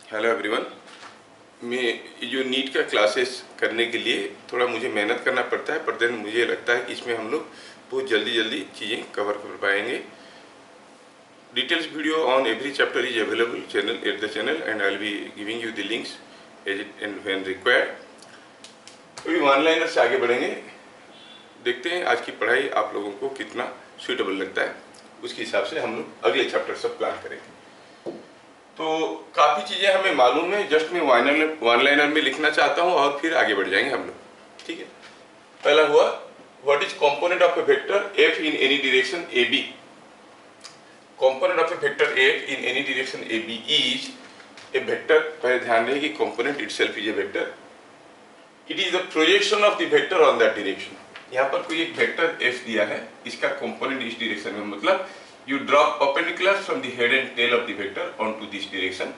Hello everyone. मैं जो NEET का क्लासेस करने के लिए थोड़ा मुझे मेहनत करना पड़ता है, पर देन मुझे लगता है कि इसमें हम लोग बहुत जल्दी चीज़ें कवर कर पाएंगे। Details video on every chapter is available channel at the channel and I will be giving you the links as it and when required. अभी वन लाइनर से आगे बढ़ेंगे, देखते हैं आज की पढ़ाई आप लोगों को कितना सूटेबल लगता है, उसके हिसाब से हम लोग अगले चैप्टर सब प्लान करेंगे। तो काफ़ी चीज़ें हमें मालूम है, जस्ट मैं वन लाइनर में लिखना चाहता हूँ और फिर आगे बढ़ जाएंगे हम लोग। ठीक है, पहला हुआ what is component of a vector F in any direction A B. Component of a vector F in any direction A B is a vector. पहले ध्यान रहे कि component itself is a vector, it is the projection of the vector on that direction. यहाँ पर कोई एक vector F दिया है, इसका कंपोनेंट इस डायरेक्शन में, मतलब you draw perpendicular from the head and tail of the vector onto this direction,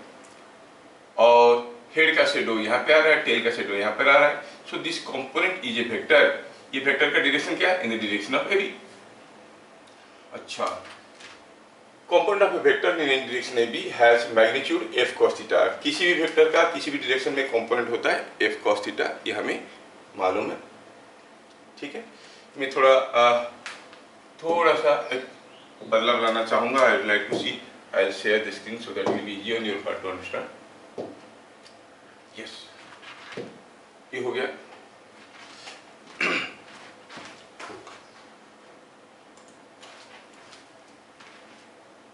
और head का शेडो यहाँ पे आ रहा है, tail का शेडो यहाँ पर आ रहा है। so this component is a vector। ये वेक्टर का डायरेक्शन क्या है? in the direction of AB। अच्छा, component of a vector in any direction AB has magnitude f cos theta। किसी भी वेक्टर का किसी भी डायरेक्शन में कंपोनेंट होता है f cos theta, ये हमें मालूम है। ठीक है, मैं थोड़ा सा बदलाव लाना चाहूंगा। I would like to see, I will share the screen so that will be easy on your part to understand. Yes, ये हो गया।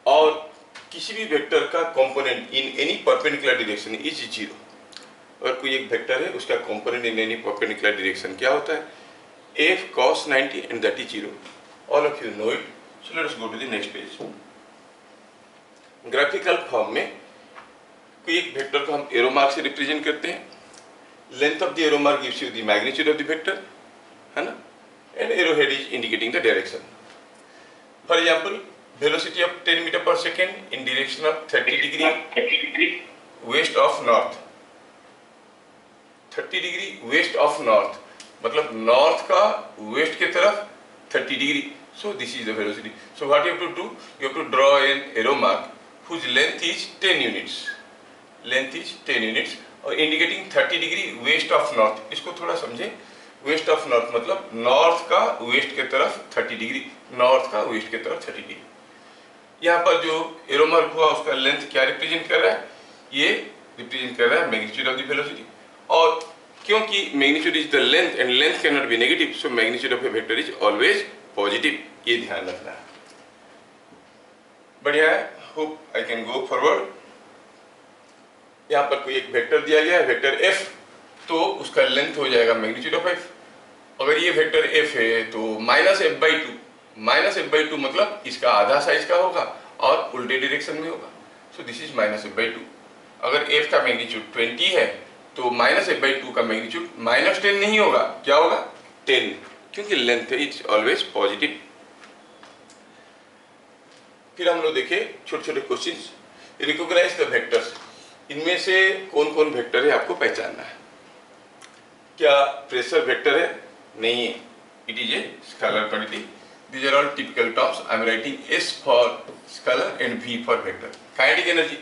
और किसी भी वेक्टर का component in any perpendicular direction is zero. और कोई एक वेक्टर है, उसका component in any perpendicular direction क्या होता है? f cos 90 and that is zero। all of you know it, so let us go to the next page। Graphical form में कोई एक वेक्टर को हम एरो मार्क से रिप्रेजेंट करते हैं। Length of the arrow mark gives you the magnitude of the vector, है ना, and arrow head is indicating the direction. For example, velocity of 10 metre पर second in direction of 30 degree west of north. 30 degree west of north मतलब north का west की तरफ 30 degree. so this is the velocity। so what you have to do, you have to draw an arrow mark whose length is 10 units, length is 10 units और indicating 30 degree west of north. इसको थोड़ा समझे, waste of north मतलब north का west की तरफ 30 degree, north का west की तरफ 30 डिग्री। यहाँ पर जो एरो मार्क हुआ उसका लेंथ क्या रिप्रेजेंट कर रहा है? ये रिप्रेजेंट कर रहा है मैग्नीट्यूड ऑफ द वेलोसिटी। और क्योंकि magnitude is the length and length can not B negative, so magnitude of a vector is always positive. ये ध्यान रखना है। बढ़िया है, hope I can go forward. यहाँ पर कोई एक वेक्टर दिया गया है, वेक्टर f, तो उसका लेंथ हो जाएगा मैग्नीट्यूड ऑफ f। अगर ये वेक्टर f है तो माइनस f/2 मतलब इसका आधा साइज का होगा और उल्टे डायरेक्शन में होगा। सो दिस इज माइनस f/2। अगर f का मैग्नीट्यूड 20 है तो माइनस f/2 का मैग्नीट्यूड -10 नहीं होगा, क्या होगा? 10, क्योंकि लेंथ है इट्स ऑलवेज पॉजिटिव। फिर हम लोग देखे छोटे छोटे क्वेश्चंस। Recognise the vectors. इनमें से कौन कौन वेक्टर है आपको पहचानना है। क्या प्रेशर वेक्टर है? नहीं है, it is a scalar quantity. These are all typical terms. I am writing S for scalar and V for vector. Kinetic energy,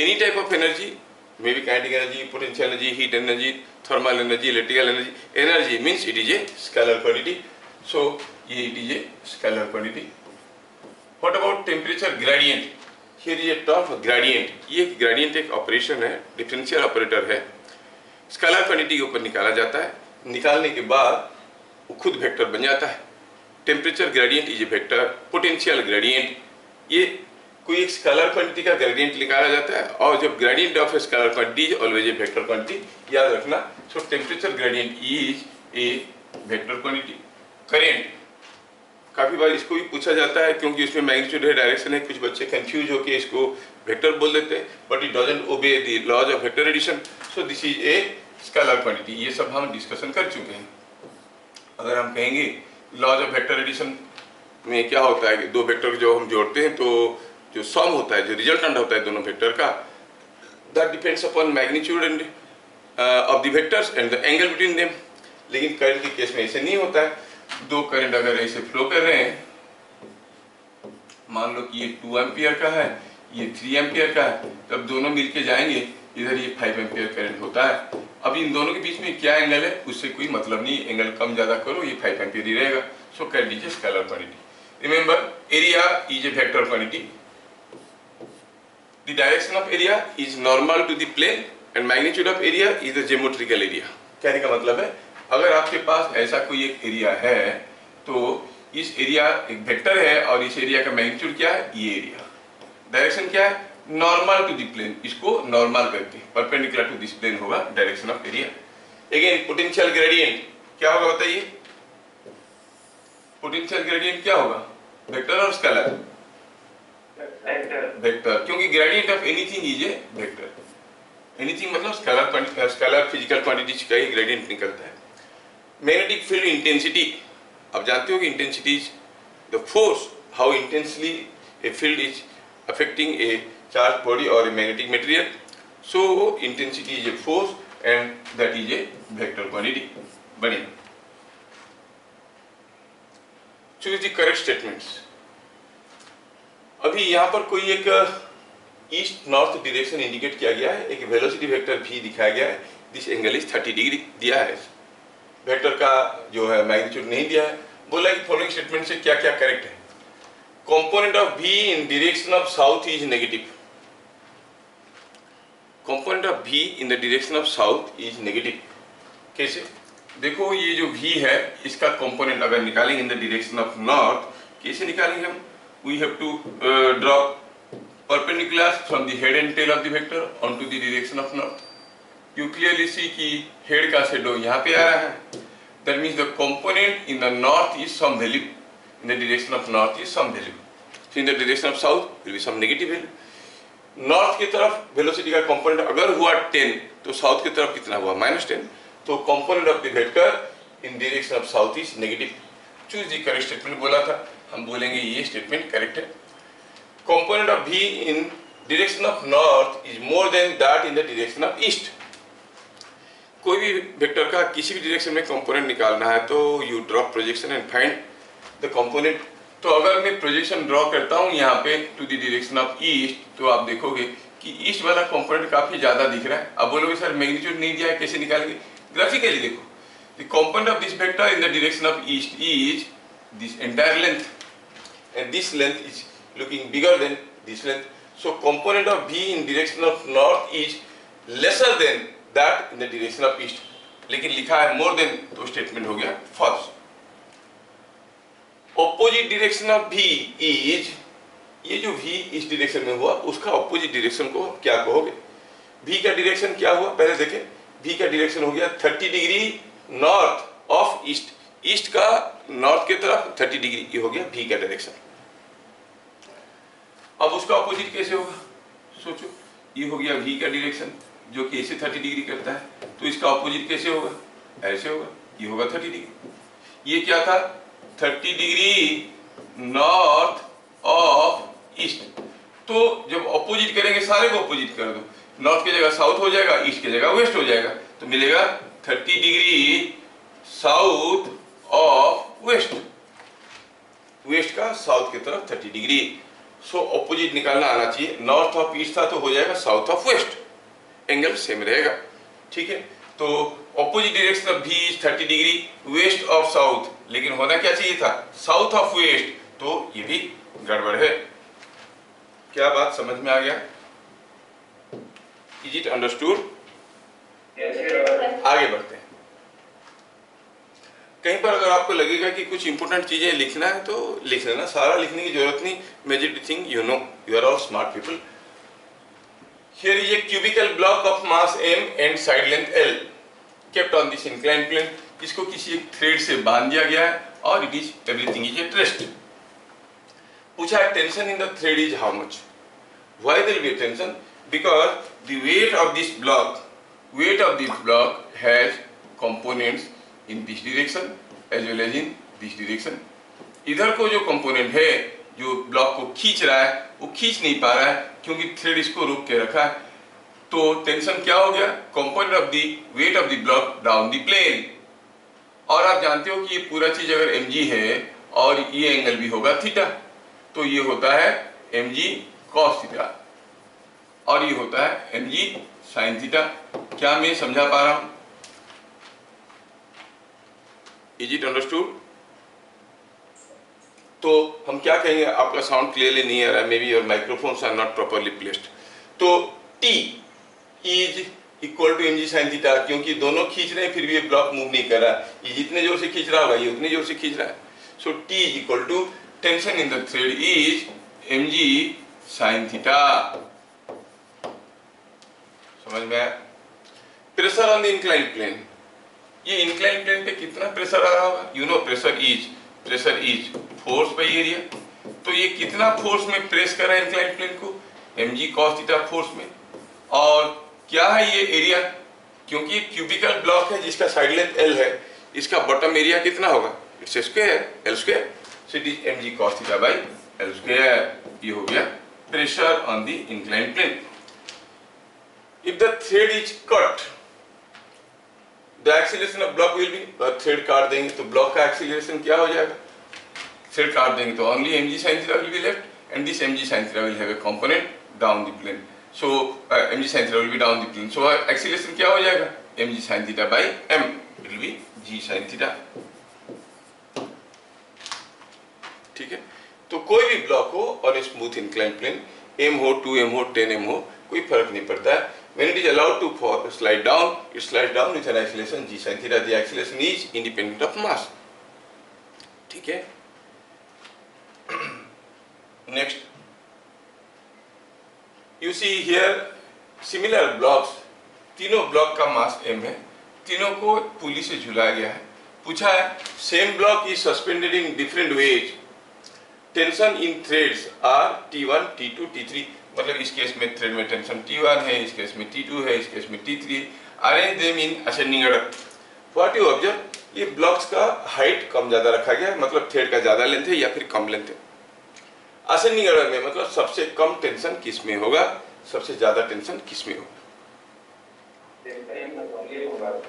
any type of energy, may be kinetic energy, potential energy, heat energy, thermal energy, electrical energy. Energy means it is a scalar quantity, so ये it is a scalar quantity. What about temperature gradient? Here is a term gradient। ये gradient एक operation है, differential operator है, scalar quantity के ऊपर निकाला जाता है। निकालने के बाद वो खुद वेक्टर बन जाता है। Temperature gradient is a vector. Potential gradient, ये कोई एक स्केलर क्वांटिटी का ग्रेडियंट निकाला जाता है, और जब gradient of A scalar quantity is always a vector quantity, याद रखना। सो temperature gradient is a vector quantity. Current, काफी बार इसको भी पूछा जाता है क्योंकि इसमें मैग्नीट्यूड है, डायरेक्शन है। कुछ बच्चे कंफ्यूज होकर इसको वेक्टर बोल देते हैं, but it doesn't obey the laws of vector addition. So this is a scalar quantity. ये सब हम डिस्कशन कर चुके हैं। अगर हम कहेंगे लॉज ऑफ वेक्टर एडिशन में क्या होता है कि दो वेक्टर जो हम जोड़ते हैं तो जो सम होता है, जो रिजल्टेंट होता है दोनों वेक्टर का, that depends upon magnitude and of the vectors and the angle between them. लेकिन करंट के केस में ऐसे नहीं होता है। दो करंट अगर ऐसे फ्लो कर रहे हैं, मान लो कि ये 2 एम्पियर का है, ये 3 एम्पियर का है, तब दोनों मिलके जाएंगे, इधर ये 5 एम्पियर करंट होता है। अब इन दोनों के बीच में क्या एंगल है उससे कोई मतलब नहीं, एंगल कम ज्यादा करो ये 5 एम्पियर ही रहेगा। सो कह दीजिए scalar quantity. Remember area is a vector quantity, the direction of area is normal to the plane and magnitude of area is the geometrical area. कहने का मतलब है अगर आपके पास ऐसा कोई एक एरिया है तो इस एरिया एक वेक्टर है और इस एरिया का मैग्नीट्यूड क्या है, ये एरिया। डायरेक्शन क्या है, नॉर्मल टू द प्लेन, इसको नॉर्मल करके परपेंडिकुलर टू दिस प्लेन होगा direction of area. Again potential gradient क्या होगा बताइए, पोटेंशियल ग्रेडियंट क्या होगा, वेक्टर और स्केलर, वेक्टर, क्योंकि gradient of anything is a vector. Anything मतलब स्केलर फिजिकल क्वांटिटीज का ही ग्रेडियंट निकलता है। मैग्नेटिक फील्ड इंटेंसिटी, आप जानते हो कि intensity is the force how intensely a field is affecting a charge body और a magnetic material. So intensity is a force and that is a vector quantity. बढ़िया, choose the correct statements. अभी यहाँ पर कोई एक east north direction indicate किया गया है, एक वेलोसिटी वेक्टर भी दिखाया गया है, दिस एंगल इज 30 डिग्री दिया है, वेक्टर का जो है मैग्नीट्यूड नहीं दिया है। बोला कि फॉलोइंग स्टेटमेंट से क्या क्या करेक्ट है। Component of v in direction of south is negative, component of v in the direction of south is negative. कैसे, देखो ये जो v है इसका कंपोनेंट अगर निकालेंगे in the direction of north, कैसे निकालेंगे हम, we have to draw perpendicular from the head and tail of the vector onto the direction of north. You clearly see कि head का shadow यहाँ पे आ रहा है, that means the component in the north is some value, in the direction of north is some value, so in the direction of south will be some negative value. north की तरफ velocity का component अगर हुआ 10 तो south की तरफ कितना हुआ -10, तो component of the vector in direction of south is negative. choose the correct statement बोला था, हम बोलेंगे ये statement correct है। component of v in direction of north is more than that in the direction of east. कोई भी vector का किसी भी डायरेक्शन में कंपोनेंट निकालना है तो you draw projection and find the component. तो अगर मैं प्रोजेक्शन ड्रॉ करता हूँ यहाँ पे to the direction of east, तो आप देखोगे कि ईस्ट वाला कंपोनेंट काफी ज्यादा दिख रहा है। अब बोलोगे सर मैग्नीट्यूड नहीं दिया है, कैसे निकालेंगे, ग्राफिकली देखो, the component of this vector in the direction of east is this entire length and this length is looking bigger than this length, so component of v in direction of north is lesser than that in the direction of east, लेकिन लिखा है more than, तो statement हो गया false। opposite direction of v is, ये जो v इस direction में हुआ उसका ऑपोजिट डायरेक्शन को क्या कहोगे, v का डायरेक्शन क्या हुआ पहले देखें, v का डायरेक्शन हो गया 30 degree north of east, east का नॉर्थ की तरफ 30 डिग्री, ये हो गया v का डायरेक्शन। अब उसका ऑपोजिट कैसे होगा, सोचो, ये हो गया v का डायरेक्शन जो कि ऐसे 30 डिग्री करता है, तो इसका ऑपोजिट कैसे होगा, ऐसे होगा, ये होगा 30 डिग्री। ये क्या था, 30 डिग्री नॉर्थ ऑफ ईस्ट, तो जब ऑपोजिट करेंगे सारे को ऑपोजिट कर दो, नॉर्थ की जगह साउथ हो जाएगा, ईस्ट की जगह वेस्ट हो जाएगा, तो मिलेगा 30 degree south of west, west का साउथ की तरफ 30 डिग्री। सो ऑपोजिट निकालना आना चाहिए, नॉर्थ ऑफ ईस्ट था तो हो जाएगा south of west, angle same रहेगा, ठीक है। तो opposite direction of v is 30 degree west of south, लेकिन होना क्या चाहिए था साउथ ऑफ वेस्ट, तो ये भी गड़बड़ है। क्या बात समझ में आ गया, इज इट अंडरस्टूड? आगे बढ़ते हैं। कहीं पर अगर आपको लगेगा कि कुछ इंपोर्टेंट चीजें लिखना है तो लिख लेना, सारा लिखने की जरूरत नहीं, majority thing you know, you are all smart people. Here is a cubical block of mass m and side length l kept on this inclined plane, इसको किसी एक थ्रेड से बांध दिया गया है और it is everything is at rest. पूछा है tension in the thread is how much, why there will be tension, because the weight of this block has components in this direction as well as in this direction। इधर को जो component है जो block को खींच रहा है वो खींच नहीं पा रहा है क्योंकि थ्रेड इसको रोक के रखा है, तो टेंशन क्या हो गया, component of the weight of the block down the plane. और आप जानते हो कि ये पूरा चीज अगर mg है और ये एंगल भी होगा थीटा, तो ये होता है mg cos थीटा, और ये होता है mg sin थीटा। क्या मैं समझा पा रहा हूं? Is it understood? तो हम क्या कहेंगे, आपका साउंड क्लियरली नहीं आ रहा है, may be your microphones are not properly placed. तो T is equal to mg sin theta, क्योंकि दोनों खींच रहे हैं फिर भी ये ब्लॉक मूव नहीं कर रहा, ये जितने जोर से खींच रहा होगा ये उतने जोर से खींच रहा है। So T is equal to tension in the thread is mg sin theta. समझ में आया? Pressure on the inclined plane, ये इंक्लाइंड प्लेन पे कितना प्रेशर आ रहा होगा? You know pressure is force by area. तो ये कितना फोर्स में प्रेस कर रहा है इंक्लाइंड प्लेन को? mg cos थीटा फोर्स में। और क्या है ये एरिया? क्योंकि क्यूबिकल ब्लॉक है जिसका साइड लेंथ l है, इसका बॉटम एरिया कितना होगा? It's square l square, so it is mg cos theta by l square. ये हो गया pressure on the inclined plane. If the thread is cut, the acceleration of block will be, thread काट देंगे तो block का acceleration क्या हो जाएगा? थ्रेड काट देंगे तो only mg sin theta will be left and this mg sin theta will have a component down the plane. So mg sin theta will be down the plane, so acceleration क्या हो जाएगा? mg sin theta by m, it will be g sin theta. ठीक है, तो कोई भी block हो और स्मूथ इंक्लाइंड प्लेन, m हो 2m हो 10m हो, कोई फर्क नहीं पड़ता है। When it is allowed to slide down, it slides down with an acceleration g sin theta. The acceleration is independent of mass. ठीक है। Next, you see here similar blocks. तीनों ब्लॉक का मास m है, तीनों को पुली से झुलाया गया है। पूछा है same block is suspended in different ways. Tension in threads are T1, T2, T3. मतलब इस केस में थ्रेड में टेंशन T1 है, इस केस में T2 है, इस केस में T3 है। Arrange them in ascending order. What you observe, ये ब्लॉक्स का हाइट कम ज्यादा रखा गया है, मतलब थ्रेड का ज्यादा लेंथ है या फिर कम लेंथ है। असेंडिंग ऑर्डर में मतलब सबसे कम टेंशन किस में होगा, सबसे ज्यादा टेंशन किस में होगा?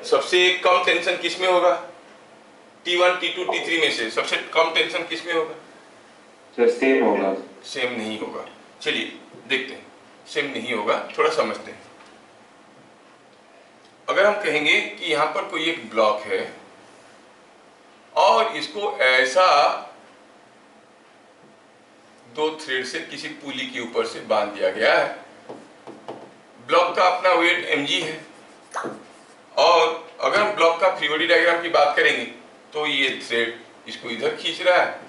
सबसे कम टेंशन किस में होगा? T1, T2, T3 में से सबसे कम टेंशन किस में होगा? सेम होगा। सेम नहीं होगा। चलिए देखते हैं, सेम नहीं होगा, थोड़ा समझते हैं। अगर हम कहेंगे कि यहां पर कोई एक ब्लॉक है और इसको ऐसा दो थ्रेड से किसी पुली के ऊपर से बांध दिया गया है, ब्लॉक का अपना वेट mg है, और अगर हम ब्लॉक का फ्री बॉडी डायग्राम की बात करेंगे तो ये थ्रेड इसको इधर खींच रहा है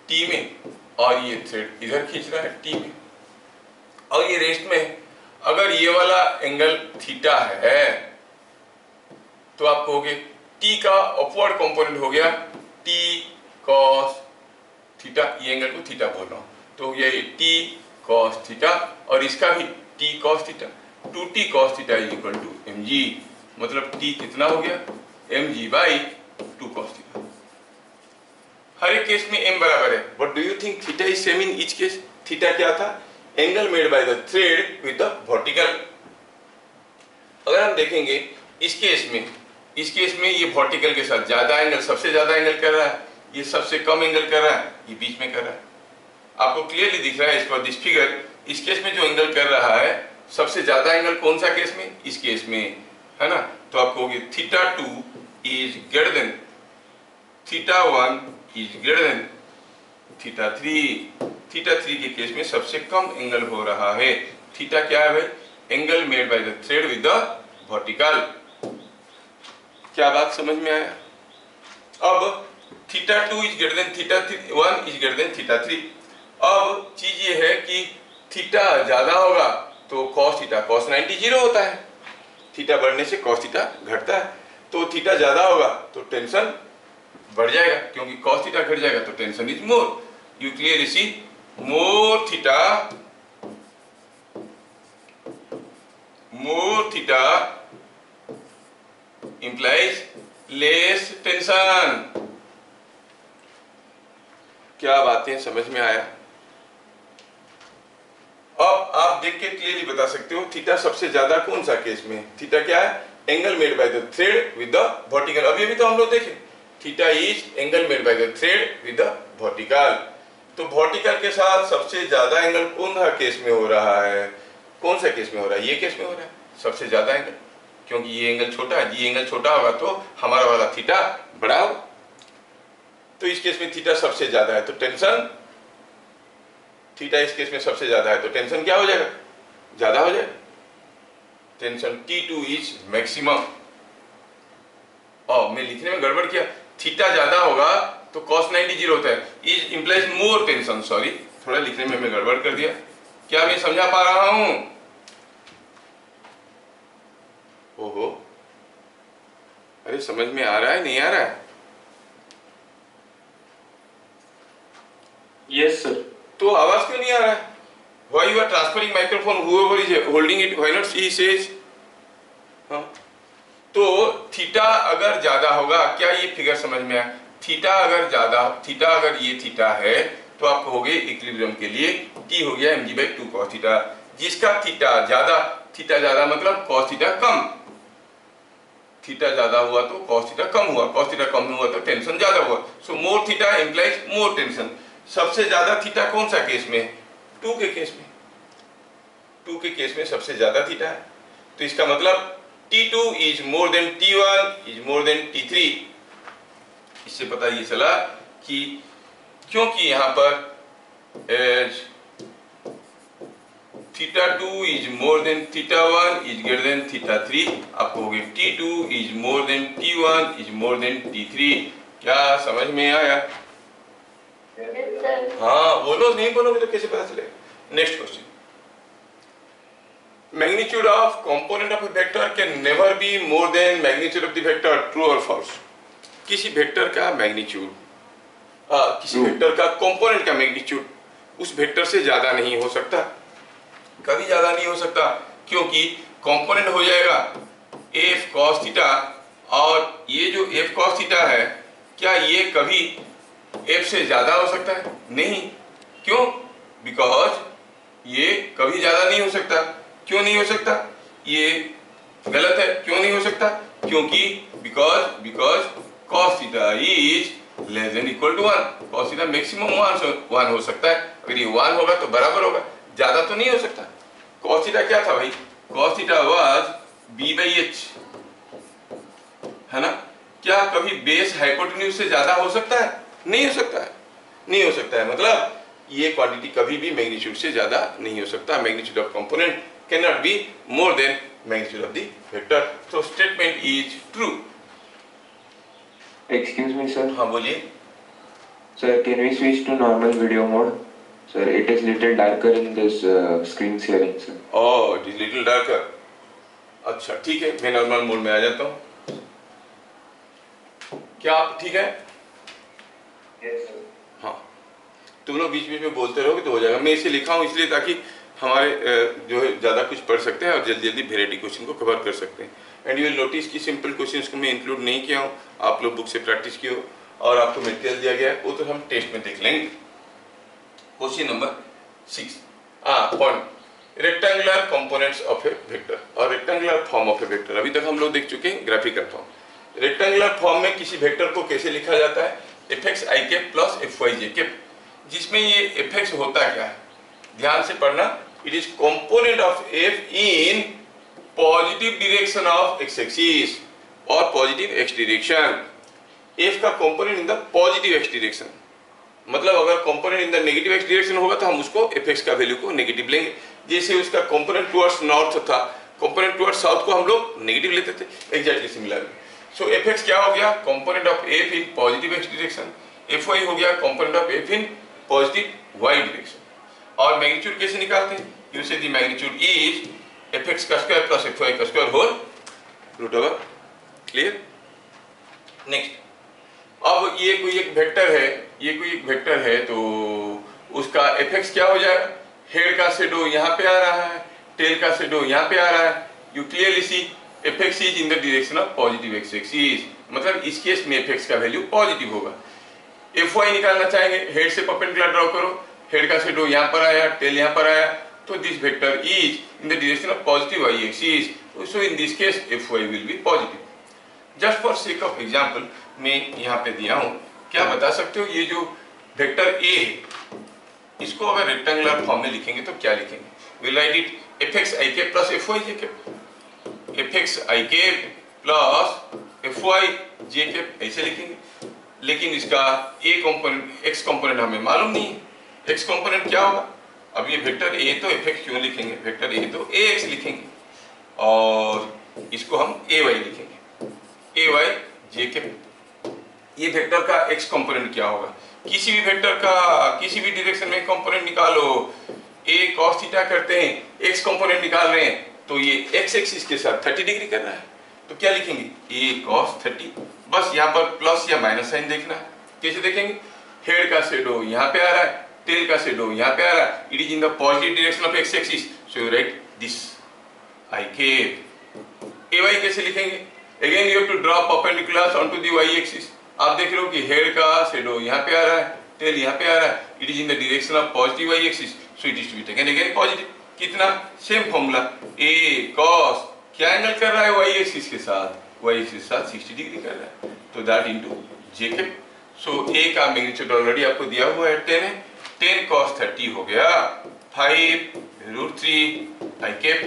t में, और ये थ्रेड इधर खींच रहा है t में, और ये रेस्ट में। अगर ये वाला एंगल थीटा है तो आप कहोगे t का अपवर्ड कंपोनेंट हो गया t cos थीटा, ये एंगल को थीटा बोल रहा हूं, तो ये t cos थीटा, और इसका भी t cos theta. 2t cos theta is equal to mg, मतलब t कितना हो गया? mg by 2 cos theta. हर एक केस में m बराबर है, but do you think theta is same in each case? Theta क्या था? Angle made by the thread with the vertical. अगर हम देखेंगे इस केस में ये वर्टिकल के साथ ज्यादा एंगल, सबसे ज्यादा एंगल कर रहा है, ये सबसे कम एंगल कर रहा है, ये बीच में कर रहा है। आपको क्लियरली दिख रहा है इस पर दिस फिगर। इस केस में जो एंगल कर रहा है, सबसे ज्यादा एंगल कौन सा केस में? इस केस में, है ना। तो आप कहोगे theta 2 is greater than theta 1 is greater than theta 3। Theta 3 के केस में सबसे कम एंगल हो रहा है। थीटा क्या है भाई? Angle made by the thread with the vertical. क्या बात समझ में आया? अब theta 2 is greater than theta 1 is greater than theta 3। अब चीज ये है कि थीटा ज्यादा होगा तो cos थीटा cos 90 0 होता है, थीटा बढ़ने से cos थीटा घटता है। तो थीटा ज्यादा होगा तो टेंशन बढ़ जाएगा, क्योंकि cos थीटा घट जाएगा तो tension is more. You clear see? more theta implies less tension। क्या बातें समझ में आया? अब आप देख के क्लियरली बता सकते हो थीटा सबसे ज्यादा कौन सा केस में? थीटा क्या है? Angle made by the thread with the vertical. अभी भी तो हम लोग देखें, theta is angle made by the thread with the vertical. तो वर्टिकल के साथ सबसे ज्यादा एंगल कौन सा केस में हो रहा है? कौन सा केस में हो रहा है? ये केस में हो रहा है, सबसे ज्यादा एंगल, क्योंकि ये एंगल छोटा है, ये एंगल छोटा होगा तो हमारा वाला थीटा बड़ा होगा। तो इस केस में थीटा सबसे ज्यादा है तो टेंशन, थीटा इस केस में सबसे ज्यादा है तो टेंशन क्या हो जाएगा? ज्यादा हो जाएगा। Tension T2 is maximum. और मैं लिखने में गड़बड़ किया, थीटा ज्यादा होगा तो cos 90 जीरो होता है, is implies more tension. Sorry, थोड़ा लिखने में मैं गड़बड़ कर दिया। क्या मैं समझा पा रहा हूं? ओहो, अरे समझ में आ रहा है, नहीं आ रहा है? Yes, sir. तो आवाज क्यों नहीं आ रहा है? Why you are transferring microphone? Whoever is holding it, why not he says? हाँ, तो थीटा अगर ज्यादा होगा, क्या ये फिगर समझ में आया? थीटा अगर ज्यादा, थीटा अगर ये थीटा है तो आप कहोगे इक्विलिब्रियम के लिए T हो गया mg/2 cos थीटा। जिसका थीटा ज्यादा मतलब cos थीटा कम, थीटा ज्यादा हुआ तो cos थीटा कम हुआ, cos थीटा कम हुआ तो टेंशन ज्यादा हुआ। सो मोर थीटा इंप्लाइज मोर टेंशन। सबसे ज्यादा थीटा कौन सा केस में? 2 के केस में। 2 के केस में सबसे ज्यादा थीटा है, तो इसका मतलब T2 is more than T1 is more than T3। इससे पता ये चला कि क्योंकि यहाँ पर theta 2 is more than theta 1 is greater than theta 3, आप कहोगे T2 is more than T1 is more than T3। क्या समझ में आया? हाँ बोलो, नहीं बोलोगे तो कैसे पता चलेगा? Next question, magnitude of component of a vector can never be more than magnitude of the vector, true or false? किसी वेक्टर का मैग्नीट्यूड, किसी वेक्टर का कंपोनेंट का मैग्नीट्यूड उस वेक्टर से ज्यादा नहीं हो सकता, कभी ज्यादा नहीं हो सकता, क्योंकि कंपोनेंट हो जाएगा f cos थीटा, और ये जो f cos थीटा है, क्या ये कभी f से ज्यादा हो सकता है? नहीं। क्यों? बिकॉज ये कभी ज्यादा नहीं हो सकता। क्यों नहीं हो सकता? ये गलत है। क्यों नहीं हो सकता? क्योंकि because cos theta is less than equal to 1। cos theta maximum 1 हो सकता है, अगर ये 1 होगा तो बराबर होगा, ज्यादा तो नहीं हो सकता। cos थीटा क्या था भाई? cos थीटा वाज b/h, है ना? क्या कभी बेस हाइपोटेन्यूज से ज्यादा हो सकता है? नहीं हो सकता है, नहीं हो सकता है। मतलब ये क्वांटिटी कभी भी मैग्नीट्यूड से ज्यादा नहीं हो सकता। Magnitude of component cannot be more than magnitude of the vector, so statement is true। Excuse me, sir. हाँ बोलिए। Sir, can we switch to normal video mode? Sir, it is little darker in this screen sharing, sir. Oh, it is little darker। अच्छा ठीक है, मैं normal mode में आ जाता हूँ। क्या आप ठीक है? Yes, sir. हाँ, तुम लोग बीच बीच में बोलते रहोगे तो हो जाएगा। मैं इसे लिखा हूँ इसलिए ताकि हमारे जो है ज़्यादा कुछ पढ़ सकते हैं और जल्दी जल्दी वेराइटी क्वेश्चन को कवर कर सकते हैं। एंड यू विल नोटिस कि सिंपल क्वेश्चंस को मैं इंक्लूड नहीं किया हूँ, आप लोग बुक से प्रैक्टिस किए हो और आपको मटेरियल दिया गया है, वो तो हम टेस्ट में देख लेंगे। Question number 6, point, rectangular components of a vector और rectangular form of a vector. अभी तक हम लोग देख चुके हैं ग्राफिकल फॉर्म। रेक्टेंगुलर फॉर्म में किसी वेक्टर को कैसे लिखा जाता है? fxi प्लस fyj, जिसमें ये fx होता क्या है? ध्यान से पढ़ना। It is component of f in positive direction of x-axis और positive x direction। f का component in the positive x direction, मतलब अगर component in the negative x direction होगा तो हम उसको fx का वैल्यू को नेगेटिव लेंगे। जैसे उसका component towards north था, component towards south को हम लोग नेगेटिव लेते थे, exactly similar। So fx क्या हो गया? component of f in positive x direction। fy हो गया component of f in positive y direction। और मैग्नीट्यूड कैसे निकालते हैं? You say the magnitude is fx का स्क्वायर प्लस fy का square whole root over. Clear? Next, अब ये कोई एक वेक्टर है, ये कोई एक वेक्टर है तो उसका fx क्या हो जाएगा? हेड का शेडो यहाँ पे आ रहा है, टेल का शेडो यहाँ पे आ रहा है। You clearly see fx is in the direction of positive x axis, मतलब इस केस में fx का वैल्यू पॉजिटिव होगा। fy निकालना चाहेंगे, हेड से परपेंडिकुलर ड्रॉ करो, हेड का शेडो यहाँ पर आया, टेल यहाँ पर आया, तो this vector is in the direction of positive y axis, so in this case fy will be positive. Just for sake of example मैं यहाँ पे दिया हूँ, क्या बता सकते हो ये जो वेक्टर a है इसको अगर रेक्टेंगुलर फॉर्म में लिखेंगे तो क्या लिखेंगे? we'll write it fx I cap plus fy j cap, fx I cap plus fy j cap ऐसे लिखेंगे। लेकिन इसका a कंपोनेंट x कंपोनेंट हमें मालूम नहीं है, x कंपोनेंट क्या होगा। अब ये वेक्टर a तो fx क्यों लिखेंगे, वेक्टर a तो ax लिखेंगे और इसको हम ay लिखेंगे, ay j cap। ये वेक्टर का x कंपोनेंट क्या होगा, किसी भी वेक्टर का किसी भी डायरेक्शन में कंपोनेंट निकालो, a cos थीटा करते हैं, x कंपोनेंट निकाल रहे हैं तो ये x एक्सिस के साथ 30 डिग्री करना है, तो क्या लिखेंगे a cos 30। बस यहाँ पर प्लस या माइनस साइन देखना है। कैसे देखेंगे, हेड का शेडो यहाँ पे आ रहा है, टेल का शेडो यहाँ पे आ रहा है, it is in the positive direction of x axis, so you write this I cap। ay कैसे लिखेंगे, again you have to draw perpendiculars onto the y axis. आप देख रहे हो कि हेड का शेडो यहाँ पे आ रहा है, टेल यहाँ पे आ रहा है, it is in the direction of positive y axis, so it is to be taken again positive. कितना, सेम फॉर्मूला, a cos क्या एंगल कर रहा है y एक्सिस के साथ, y एक्सिस के साथ 60 डिग्री कर रहा है, तो that into j cap। So a का मैग्नीट्यूड ऑलरेडी आपको दिया हुआ है 10 है, 10 cos 30 हो गया 5√3 I cap,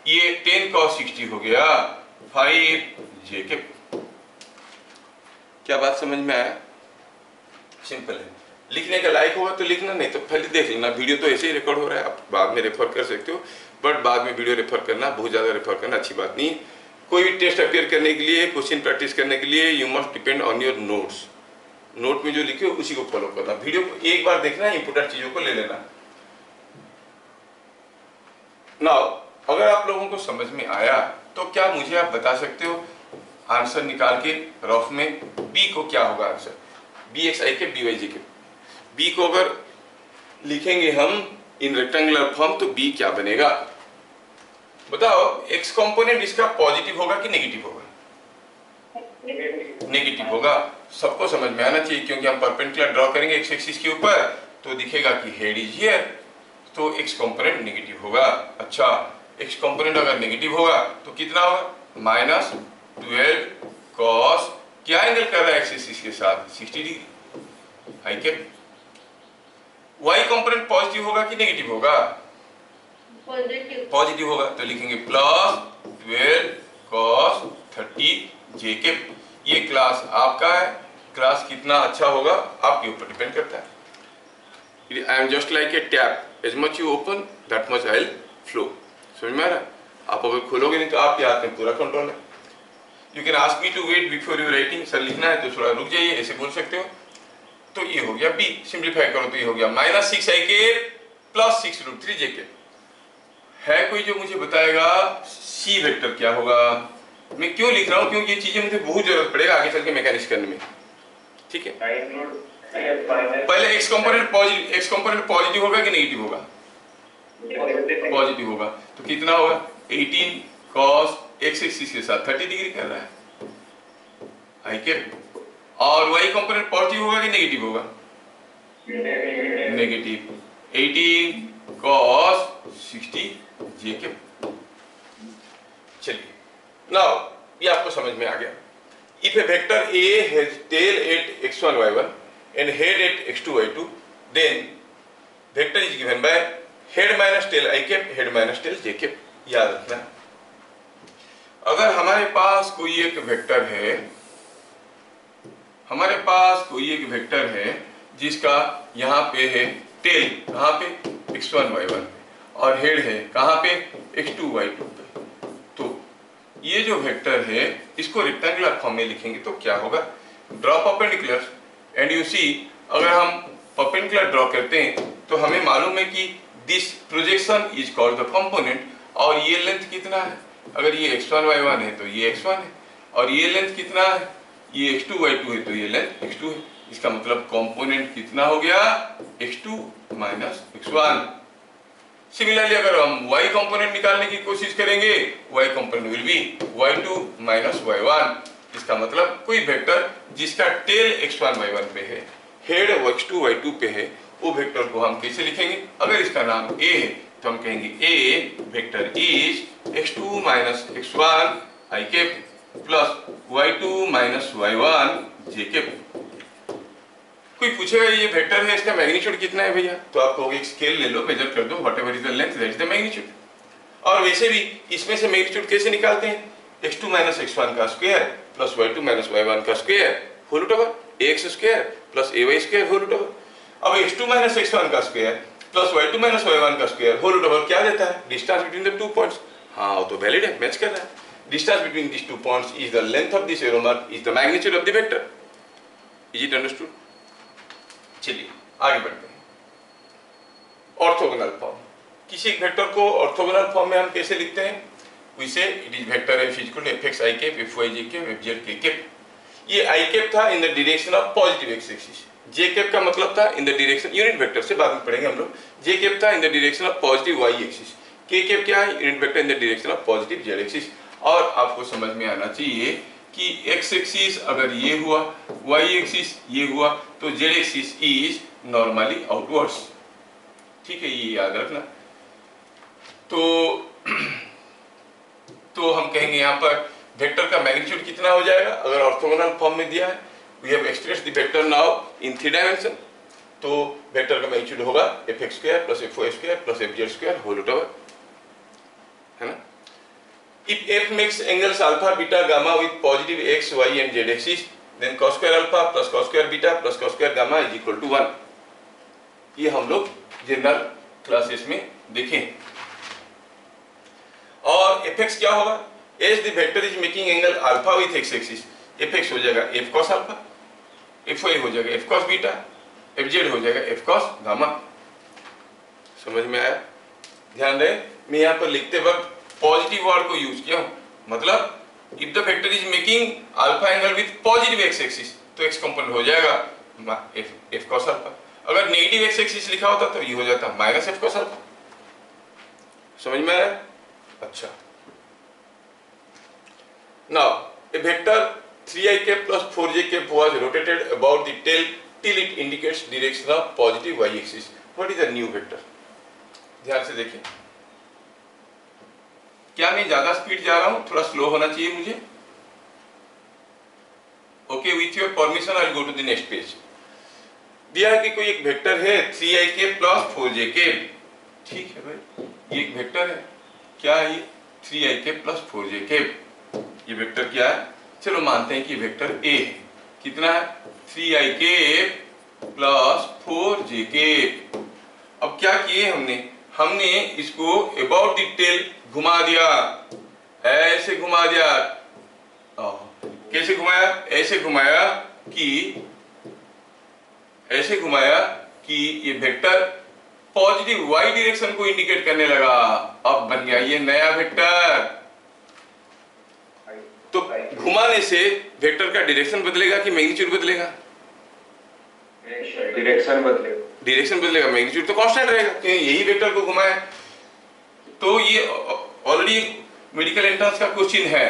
ये 10 cos 60 हो गया 5 j cap। क्या बात समझ में आया, सिंपल है। लिखने का लायक होगा तो लिखना, नहीं तो पहले देख लेना, वीडियो तो ऐसे ही रिकॉर्ड हो रहा है, आप बाद में रेफर कर सकते हो, बट बाद में वीडियो रेफर करना, बहुत ज़्यादा रेफर करना अच्छी बात नहीं है। कोई भी टेस्ट अपेयर करने के लिए, क्वेश्चन प्रैक्टिस करने के लिए you must depend on your notes, note में जो लिखे हो उसी को फॉलो करना, वीडियो को एक बार देखना, इंपोर्टेंट चीज़ों को ले लेना। नाउ अगर आप लोगों को समझ में आया तो क्या मुझे आप बता सकते हो आंसर निकाल के रफ में, बी को क्या होगा आंसर, बी एक्स आई के बी वाई जी के। बी को अगर लिखेंगे हम इन रेक्टेंगुलर फॉर्म तो बी क्या बनेगा बताओ, एक्स कंपोनेंट इसका पॉजिटिव होगा कि नेगेटिव होगा, नेगेटिव होगा। सबको समझ में आना चाहिए क्योंकि हम परपेंडिकुलर ड्रॉ करेंगे एक्स एक्सिस के ऊपर, तो दिखेगा कि हेड इज हियर, तो एक्स कंपोनेंट नेगेटिव होगा। अच्छा, एक्स कंपोनेंट अगर नेगेटिव होगा तो कितना होगा, -12 cos क्या एंगल कर रहा है एक्स एक्सिस के साथ 60 degree I cap. Y component positive होगा कि नेगेटिव होगा, पॉजिटिव होगा, तो लिखेंगे +12 cos 30 j कैप। ये क्लास आपका है, क्लास कितना अच्छा होगा आपके ऊपर डिपेंड करता है। I am just like a tap, as much you open that much I will flow. समझ में आ रहा है, आप अगर खोलोगे नहीं तो आपके हाथ में पूरा कंट्रोल है। You can ask me to wait before you writing, sir लिखना है तो थोड़ा रुक जाइए, ऐसे बोल सकते हो। तो ये हो गया बी, सिंप्लीफाई करो तो ये हो गया -6i के + 6√3 j के। है कोई जो मुझे बताएगा सी वेक्टर क्या होगा, मैं क्यों लिख रहा हूँ, क्योंकि ये चीजें मुझे बहुत जरूरत पड़ेगा आगे चल के मैकेनिक्स करने में, ठीक है। पहले एक्स कंपोनेंट पॉजिटिव होगा कि नेगेटिव होगा, पॉजिटिव होगा, तो कितना होगा 18 cos एक्स एक्सिस के साथ 30 डिग्री कर रहा है आई कैप। और वाई कंपोनेंट पॉजिटिव होगा कि नेगेटिव होगा, नेगेटिव, 18 cos 60 j कैप। चलिए नाउ ये आपको समझ में आ गया। If A vector A has tail at x1 y1 and head at x2 y2, then vector is given by head minus tail I cap, head minus tail j cap। याद रखना, अगर हमारे पास कोई एक वेक्टर है, हमारे पास कोई एक वेक्टर है जिसका यहाँ पे है टेल, कहाँ पे x1 y1 और हेड है कहाँ पे x2 y2 पे, तो ये जो वेक्टर है इसको रेक्टेंगुलर फॉर्म में लिखेंगे तो क्या होगा, draw perpendicular and you see, अगर हम परपेंडिकुलर ड्रॉ करते हैं तो हमें मालूम है कि this projection is called the component, और ये लेंथ कितना है, अगर ये x1 y1 है तो ये x1 है, और ये लेंथ कितना है, ये x2 y2 है तो ये लेंथ x2 है। इसका मतलब कंपोनेंट कितना हो गया, x2 - x1। सिमिलरली अगर हम y कंपोनेंट निकालने की कोशिश करेंगे, y component will be y2 - y1। इसका मतलब कोई वेक्टर जिसका टेल x1 y1 पे है, हेड x2 y2 पे है, वो वेक्टर को हम कैसे लिखेंगे, अगर इसका नाम a है तो हम कहेंगे a vector is x2 - x1 I cap plus y2 - y1 j cap. कोई पूछेगा ये वेक्टर है, इसका मैग्नीट्यूड कितना है भैया, तो आप कहोगे स्केल ले लो, मेजर कर दो, what ever is the length that is the magnitude. और वैसे भी इसमें से मैग्नीट्यूड कैसे निकालते हैं, x2 माइनस x1 का square plus y2 minus y1 का square whole root over ax square plus ay square whole root over. अब x2 माइनस x1 का square plus y2 minus y1 का स्क्वायर होल रूट ओवर क्या देता है, distance between the two points. हाँ वो तो वैलिड है, मैच कर रहा है। Distance between this two points is the length of this arrow mark is the magnitude of the vector. Is it understood? चलिए आगे बढ़ते हैं। ऑर्थोगोनल फॉर्म, किसी एक वेक्टर को ऑर्थोगोनल फॉर्म में हम कैसे लिखते हैं, we say it is vector f is equal to fx I cap, fy j cap, fz k cap। ये I cap था इन the direction of positive x axis, j cap का मतलब था इन द डायरेक्शन, यूनिट वेक्टर से बाद में पढ़ेंगे हम लोग, j cap था इन the direction of positive y axis, k cap क्या है, unit vector in the direction of positive z axis. और आपको समझ में आना चाहिए कि x एक्सिस अगर ये हुआ, y एक्सिस ये हुआ, तो z axis is normally outwards. ठीक है, ये याद रखना। तो हम कहेंगे यहाँ पर वेक्टर का मैग्नीट्यूड कितना हो जाएगा, अगर ऑर्थोगोनल फॉर्म में दिया है, we have expressed the vector now in 3 dimension, तो वेक्टर का मैग्नीट्यूड होगा fx square plus fy square plus fz square whole root over, है ना। If f makes angles alpha beta gamma with positive x y and z axis, then cos square alpha plus cos square beta plus cos square gamma is equal to 1। ये हम लोग general classes में देखें। और fx क्या होगा, as the vector is making angle alpha with x axis, fx हो जाएगा f cos अल्फा, fy हो जाएगा f cos बीटा, fz हो जाएगा f cos गामा। समझ में आया? ध्यान रहे, मैं यहाँ पर लिखते वक्त पॉजिटिव वर्ड को यूज किया हूँ, मतलब if the vector is making alpha angle with positive x axis, तो x कंपोनेंट हो जाएगा f cos अल्फा। अगर नेगेटिव x एक्सिस लिखा होता तो ये हो जाता माइनस f cos अल्फा। समझ में आया? अच्छा, now a vector 3i cap plus 4j cap was rotated about the tail till it indicates direction of positive y axis. What is a new vector? ध्यान से देखें, क्या मैं ज्यादा स्पीड जा रहा हूं, थोड़ा स्लो होना चाहिए मुझे। Okay, with your permission I will go to the next page. दिया है कि कोई एक वेक्टर है 3i cap plus 4j cap, ठीक है भाई, ये एक वेक्टर है, क्या है ये 3i cap plus 4j cap। ये वेक्टर क्या है, चलो मानते हैं कि वेक्टर A है, कितना है 3i cap plus 4j cap। अब क्या किए हमने इसको अबाउट द टेल घुमा दिया, ऐसे घुमा दिया। कैसे घुमाया, ऐसे घुमाया कि ये वेक्टर पॉजिटिव y डायरेक्शन को इंडिकेट करने लगा। अब बन गया ये नया वेक्टर। तो घुमाने से वेक्टर का डायरेक्शन बदलेगा कि मैग्नीट्यूड बदलेगा? डायरेक्शन बदलेगा, मैग्नीट्यूड तो कांस्टेंट रहेगा क्योंकि यही वेक्टर को घुमाया। तो ये ऑलरेडी मेडिकल एंट्रेंस का क्वेश्चन है।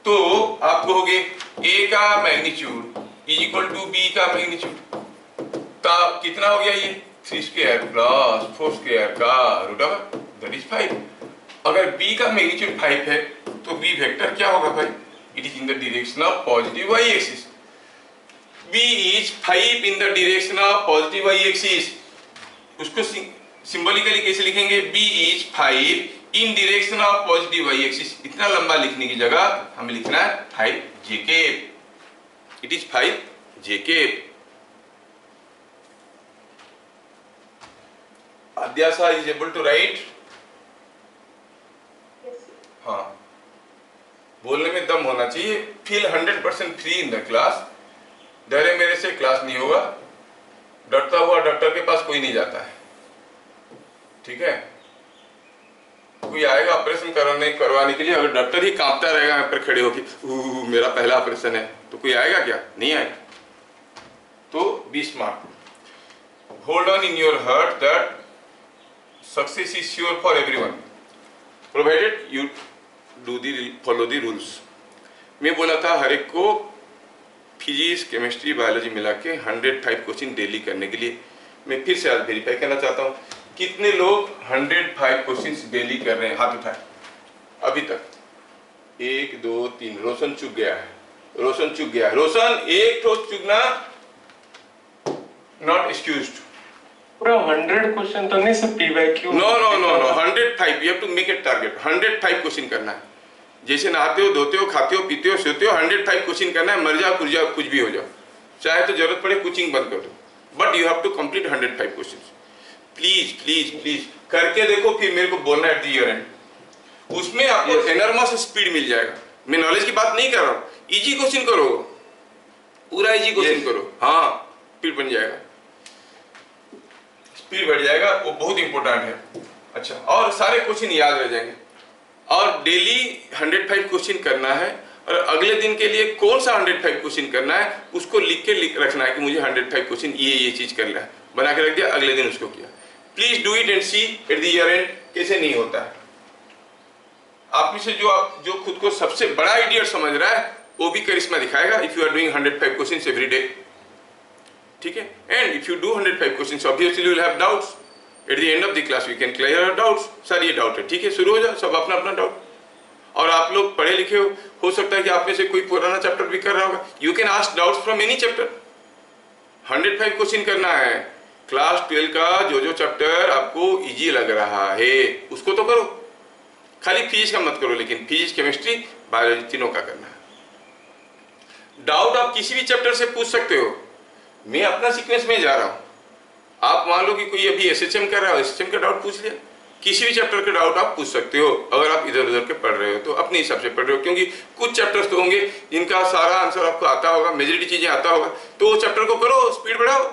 तो आप कहोगे a का magnitude is equal to b का मैग्नीट्यूड, तो कितना हो गया ये 3 स्क्वायर प्लस 4 स्क्वायर का रूट ओवर दैट इज 5। अगर b का मैग्नीट्यूड 5 है तो b वेक्टर क्या होगा भाई, it is in the direction of positive y axis. b is 5 in the direction of positive y axis. उसको सिंबॉलिकली कैसे लिखेंगे, b is 5 in direction of positive y axis. इतना लंबा लिखने की जगह हमें लिखना है 5j cap, it is 5j cap। Adhyasa is able to write? Yes. हाँ, बोलने में दम होना चाहिए। Feel 100% free in the class. डरे मेरे से क्लास नहीं होगा, डरता हुआ डॉक्टर के पास कोई नहीं जाता है, ठीक है। कोई आएगा ऑपरेशन करवाने के लिए, अगर डॉक्टर ही कांपता रहेगा यहाँ पर खड़े होकर मेरा पहला ऑपरेशन है, तो कोई आएगा क्या? नहीं आएगा। तो be smart, hold on in your heart that success is sure for everyone provided you follow the rules। मैं बोला था हर एक को फिजिक्स केमिस्ट्री बायोलॉजी मिला के 105 क्वेश्चन डेली करने के लिए। मैं फिर से आज वेरीफाई करना चाहता हूँ कितने लोग 105 क्वेश्चन डेली कर रहे हैं, हाथ उठाए अभी तक। 1 2 3, रोशन चुक गया है, रोशन एक ठोस चुकना not excused. पूरा 100 क्वेश्चन तो नहीं sir PYQ? No no no no 105 you have to make it target 105 question करना है। जैसे नहाते हो, धोते हो, खाते हो, पीते हो, सोते हो, 105 क्वेश्चन करना है। मर जाओ, कुछ जाओ, कुछ भी हो जाओ, चाहे तो जरूरत पड़े कोचिंग बंद कर दो, but you have to complete 105 question. Please please please करके देखो, फिर मेरे को बोलना एट द ईयर एंड। उसमें आपको एनॉर्मस स्पीड मिल जाएगा। मैं नॉलेज की बात नहीं कर रहा हूँ, इजी क्वेश्चन करो, पूरा इजी क्वेश्चन करो। हाँ, स्पीड बन जाएगा, स्पीड बढ़ जाएगा, वो बहुत इंपॉर्टेंट है। अच्छा, और सारे क्वेश्चन याद रह जाएंगे। और डेली 105 क्वेश्चन करना है, और अगले दिन के लिए कौन सा 105 क्वेश्चन करना है उसको लिख के रखना है कि मुझे 105 क्वेश्चन ये चीज करना है, बना के रख दिया, अगले दिन उसको किया। Please do it and see at the year end कैसे नहीं होता है। आप में से जो खुद को सबसे बड़ा इडियट समझ रहा है वो भी करिश्मा दिखाएगा if you are doing 105 questions every day. ठीक है, and if you do 105 questions obviously you will have doubts. At the end of the class we can clear our doubts. Sir ये डाउट है, ठीक है, शुरू हो जाओ, सब अपना अपना डाउट। और आप लोग पढ़े लिखे हो सकता है कि आप में से कोई पुराना चैप्टर भी कर रहा होगा, you can ask doubts from any chapter. 105 question करना है। क्लास 12 का जो चैप्टर आपको इजी लग रहा है उसको तो करो, खाली फिजिक्स का मत करो, लेकिन फिजिक्स, केमिस्ट्री, बायोलॉजी तीनों का करना है। डाउट आप किसी भी चैप्टर से पूछ सकते हो। मैं अपना सीक्वेंस में जा रहा हूं, आप मान लो कि कोई अभी एसएचएम कर रहा हो, एसएचएम का डाउट पूछ लिया, किसी भी चैप्टर का डाउट आप पूछ सकते हो। अगर आप इधर उधर के पढ़ रहे हो तो अपने हिसाब से पढ़ रहे हो, क्योंकि कुछ चैप्टर्स तो होंगे जिनका सारा आंसर आपको आता होगा, मेजॉरिटी चीजें आता होगा, तो वो चैप्टर को करो, स्पीड बढ़ाओ।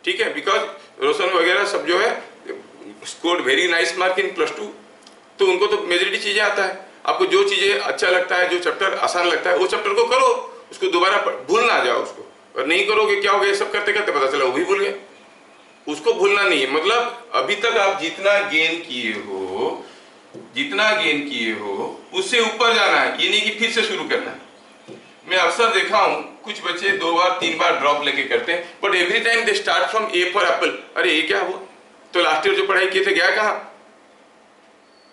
ठीक है, बिकॉज रोशन वगैरह सब जो है scored very nice mark in +2, तो उनको तो मेजॉरिटी चीजें आता है। आपको जो चीजें अच्छा लगता है, जो चैप्टर आसान लगता है, वो चैप्टर को करो, उसको दोबारा भूल ना जाओ उसको। और नहीं करोगे क्या होगा, ये सब करते करते पता चला वो भी भूल गए। उसको भूलना नहीं है, मतलब अभी तक आप जितना गेन किए हो उससे ऊपर जाना है, ये नहीं कि फिर से शुरू करना है। मैं अक्सर देखा हूं कुछ बच्चे 2 बार 3 बार ड्रॉप लेके करते हैं, but every time they start from A for Apple. अरे ये क्या हुआ, तो लास्ट ईयर जो पढ़ाई किए थे गया कहां?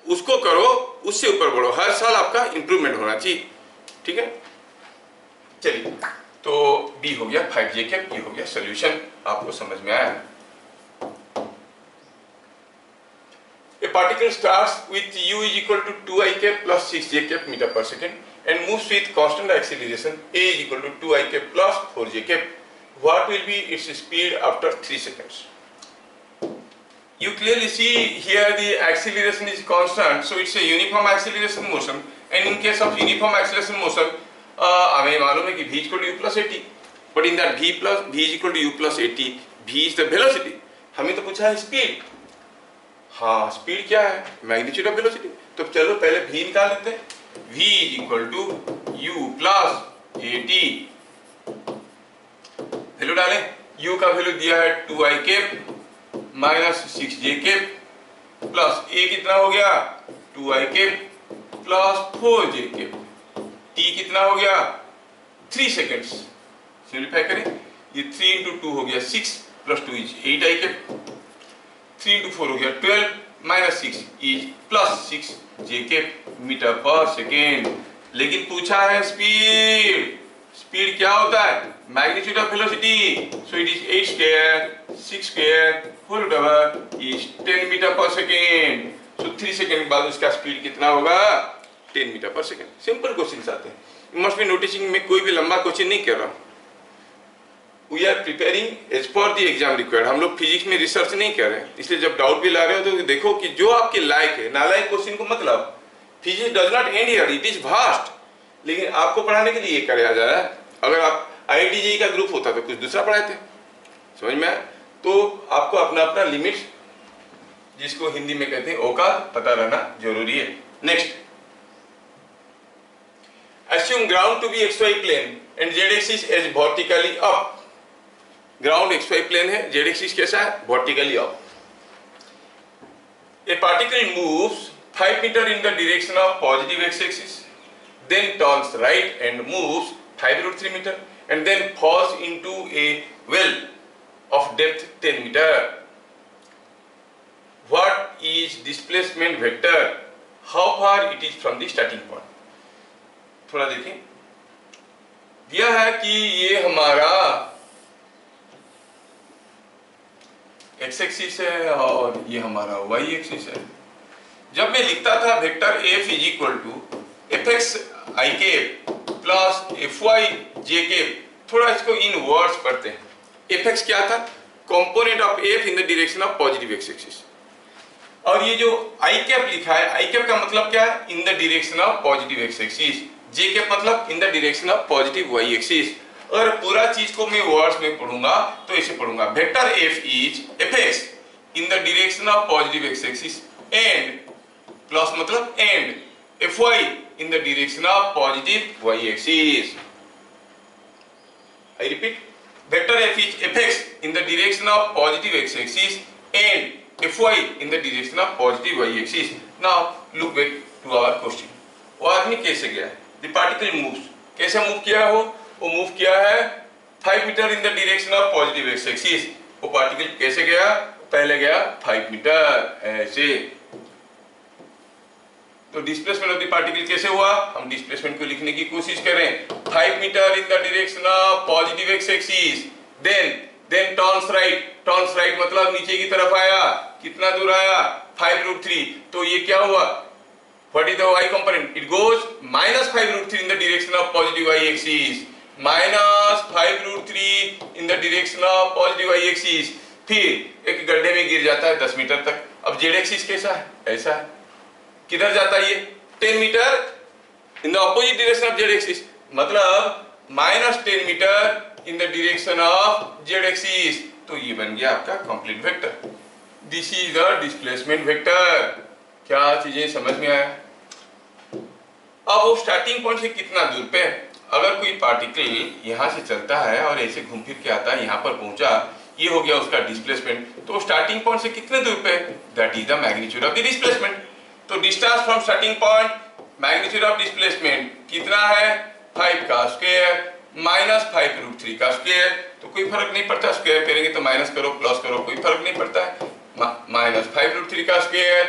उसको करो, उससे ऊपर बढ़ो, हर साल आपका इंप्रूवमेंट होना चाहिए। ठीक है, चलिए, तो बी हो गया 5J कैप, ये हो गया सोल्यूशन, आपको समझ में आया। A particle starts with u is equal to 2I cap plus 6J cap meter per second and moves with constant acceleration a is equal to 2I cap plus 4J cap. What will be its speed after 3 seconds? You clearly see here the acceleration is constant, so it's a uniform acceleration motion, and in case of uniform acceleration motion हमें मालूम है कि v is equal to u plus at, but in that v is equal to u plus at, v is the velocity, हमें तो पूछा है speed. हाँ, speed क्या है? Magnitude of velocity. तो चलो पहले v निकाल लेते हैं। v is equal to u plus at, value डालें, u का वैल्यू दिया है 2I cap minus 6J cap plus a कितना हो गया 2I cap plus 4J cap, t कितना हो गया 3 सेकेंड्स। सिंप्लीफाई करें, ये 3 into 2 हो गया 6 plus 2 is 8I cap, 3 into 4 हो गया 12 माइनस 6 इज प्लस 6J कैप मीटर पर सेकेंड। लेकिन पूछा है स्पीड, स्पीड क्या होता है? Magnitude of velocity, so it is 8 square 6 square whole power is 10 metre पर सेकेंड। सो 3 सेकेंड के बाद उसका स्पीड कितना होगा 10 मीटर पर सेकेंड। सिंपल क्वेश्चन आते हैं, यू मस्ट बी नोटिसिंग, मैं कोई भी लंबा क्वेश्चन नहीं कर रहा हूँ। We are preparing as per the exam required. हम लोग फिजिक्स में रिसर्च नहीं कर रहे हैं, इसलिए जब डाउट भी ला रहे हो तो देखो कि जो आपके लायक है, नालायक क्वेश्चन को मत लाओ। Physics does not and here, it is vast, लेकिन आपको पढ़ाने के लिए ये कराया जा रहा है। अगर आप IIT-JEE का ग्रुप होता तो कुछ दूसरा पढ़ाते, समझ में आया? तो आपको अपना अपना लिमिट, जिसको हिंदी में कहते हैं औकात, पता रहना जरूरी है। Next, assume ground to be xy plane and z axis as vertically up. Ground xy plane है, z एक्सिस कैसा है vertically up. A particle moves 5 meter in the direction of positive x axis, then turns right and moves 5√3 meter and then falls into a well of depth 10 meter. What is displacement vector? How far it is from the starting point? थोड़ा देखें, दिया है कि ये हमारा x axis है और ये हमारा वाई एक्सिस है। जब मैं लिखता था vector F is equal to F X I cap plus F Y J cap, थोड़ा इसको इन वर्ड्स पढ़ते हैं। एफ एक्स क्या था? Component of F in the direction of positive x axis. और ये जो आई कैप लिखा है, आई कैप का मतलब क्या है? In the direction of positive x axis. J cap मतलब in the direction of positive y axis. और पूरा चीज को मैं वर्ड्स में पढ़ूंगा तो ऐसे पढ़ूंगा, vector F is f x in the direction of positive x axis and plus मतलब and f y in the direction of positive y axis. I repeat, vector F is f x in the direction of positive x axis and f y in the direction of positive y axis. Now look back to our question. वो आदमी कैसे गया? The particle moves, कैसे move किया हो? वो move किया है 5 meter in the direction of positive x axis. वो पार्टिकल कैसे गया? पहले गया 5 मीटर ऐसे। तो डिस्प्लेसमेंट ऑफ द पार्टिकल कैसे हुआ? हम डिस्प्लेसमेंट को लिखने की कोशिश करें। 5 meter in the direction of positive x axis, then turns right मतलब नीचे की तरफ आया। कितना दूर आया? 5√3। तो ये क्या हुआ? What is the y component? It goes -5√3 in the direction of positive y axis. -5√3 in the direction of positive y axis. फिर एक गड्ढे में गिर जाता है 10 मीटर तक। अब z एक्सिस कैसा है? ऐसा है। किधर जाता है ये? 10 meter in the opposite direction of z axis, मतलब -10 meter in the direction of z axis। तो ये बन गया आपका complete vector. This is the displacement vector. क्या चीजें समझ में आया? अब वो स्टार्टिंग पॉइंट से कितना दूर पे? अगर कोई पार्टिकल यहां से चलता है और ऐसे घूम फिर के आता है, यहां पर पहुंचा, ये हो गया उसका डिस्प्लेसमेंट। तो स्टार्टिंग पॉइंट से कितने दूर पे? That is the magnitude of the displacement. तो distance from starting point, magnitude of displacement कितना है? 5 का स्क्वायर -5√3 का स्क्वायर। तो कोई फर्क नहीं पड़ता, स्क्वायर करेंगे तो माइनस करो प्लस करो, कोई फर्क नहीं पड़ता है। -5√3 का स्क्वायर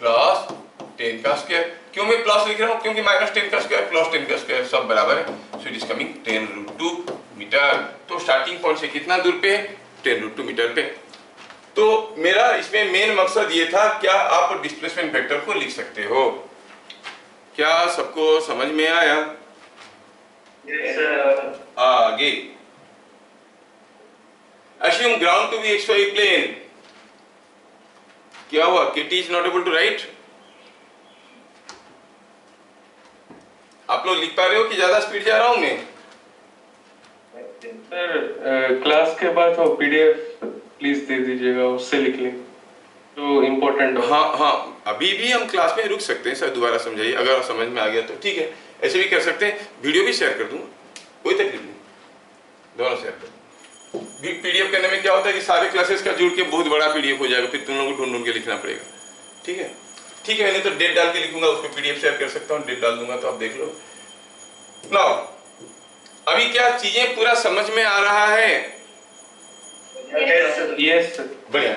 प्लस 10 का स्क्वायर। क्यों मैं प्लस लिख रहा हूं? क्योंकि -10 का स्क्वायर प्लस 10 का स्क्वायर सब बराबर है। So it is coming 10√2 meter. तो स्टार्टिंग पॉइंट से कितना दूर पे? 10√2 मीटर पे। तो मेरा इसमें मेन मकसद ये था, क्या आप डिस्प्लेसमेंट वेक्टर को लिख सकते हो? क्या सबको समझ में आया? Yes, sir. आगे assume ground to be xy plane। क्या हुआ? KT is not able to write? आप लोग लिख पा रहे हो कि ज्यादा स्पीड जा रहा हूं मैं? सर क्लास के बाद वो पीडीएफ प्लीज दे दीजिएगा, उससे लिख लेंगे तो इम्पोर्टेंट हो। हाँ, अभी भी हम क्लास में रुक सकते हैं सर, दोबारा समझाइए। अगर समझ में आ गया तो ठीक है, ऐसे भी कर सकते हैं। वीडियो भी शेयर कर दूंगा, कोई तकलीफ नहीं, दोनों शेयर कर। पीडीएफ करने में क्या होता है कि सारे क्लासेस का जुड़ के बहुत बड़ा पीडीएफ हो जाएगा, फिर तुम लोगों को ढूंढ के लिखना पड़ेगा। ठीक है, नहीं तो डेट डाल के लिखूंगा, उसको पीडीएफ शेयर कर सकता हूँ, डेट डाल दूंगा तो आप देख लो। नाउ अभी क्या चीजें पूरा समझ में आ रहा है? Yes sir. बढ़िया।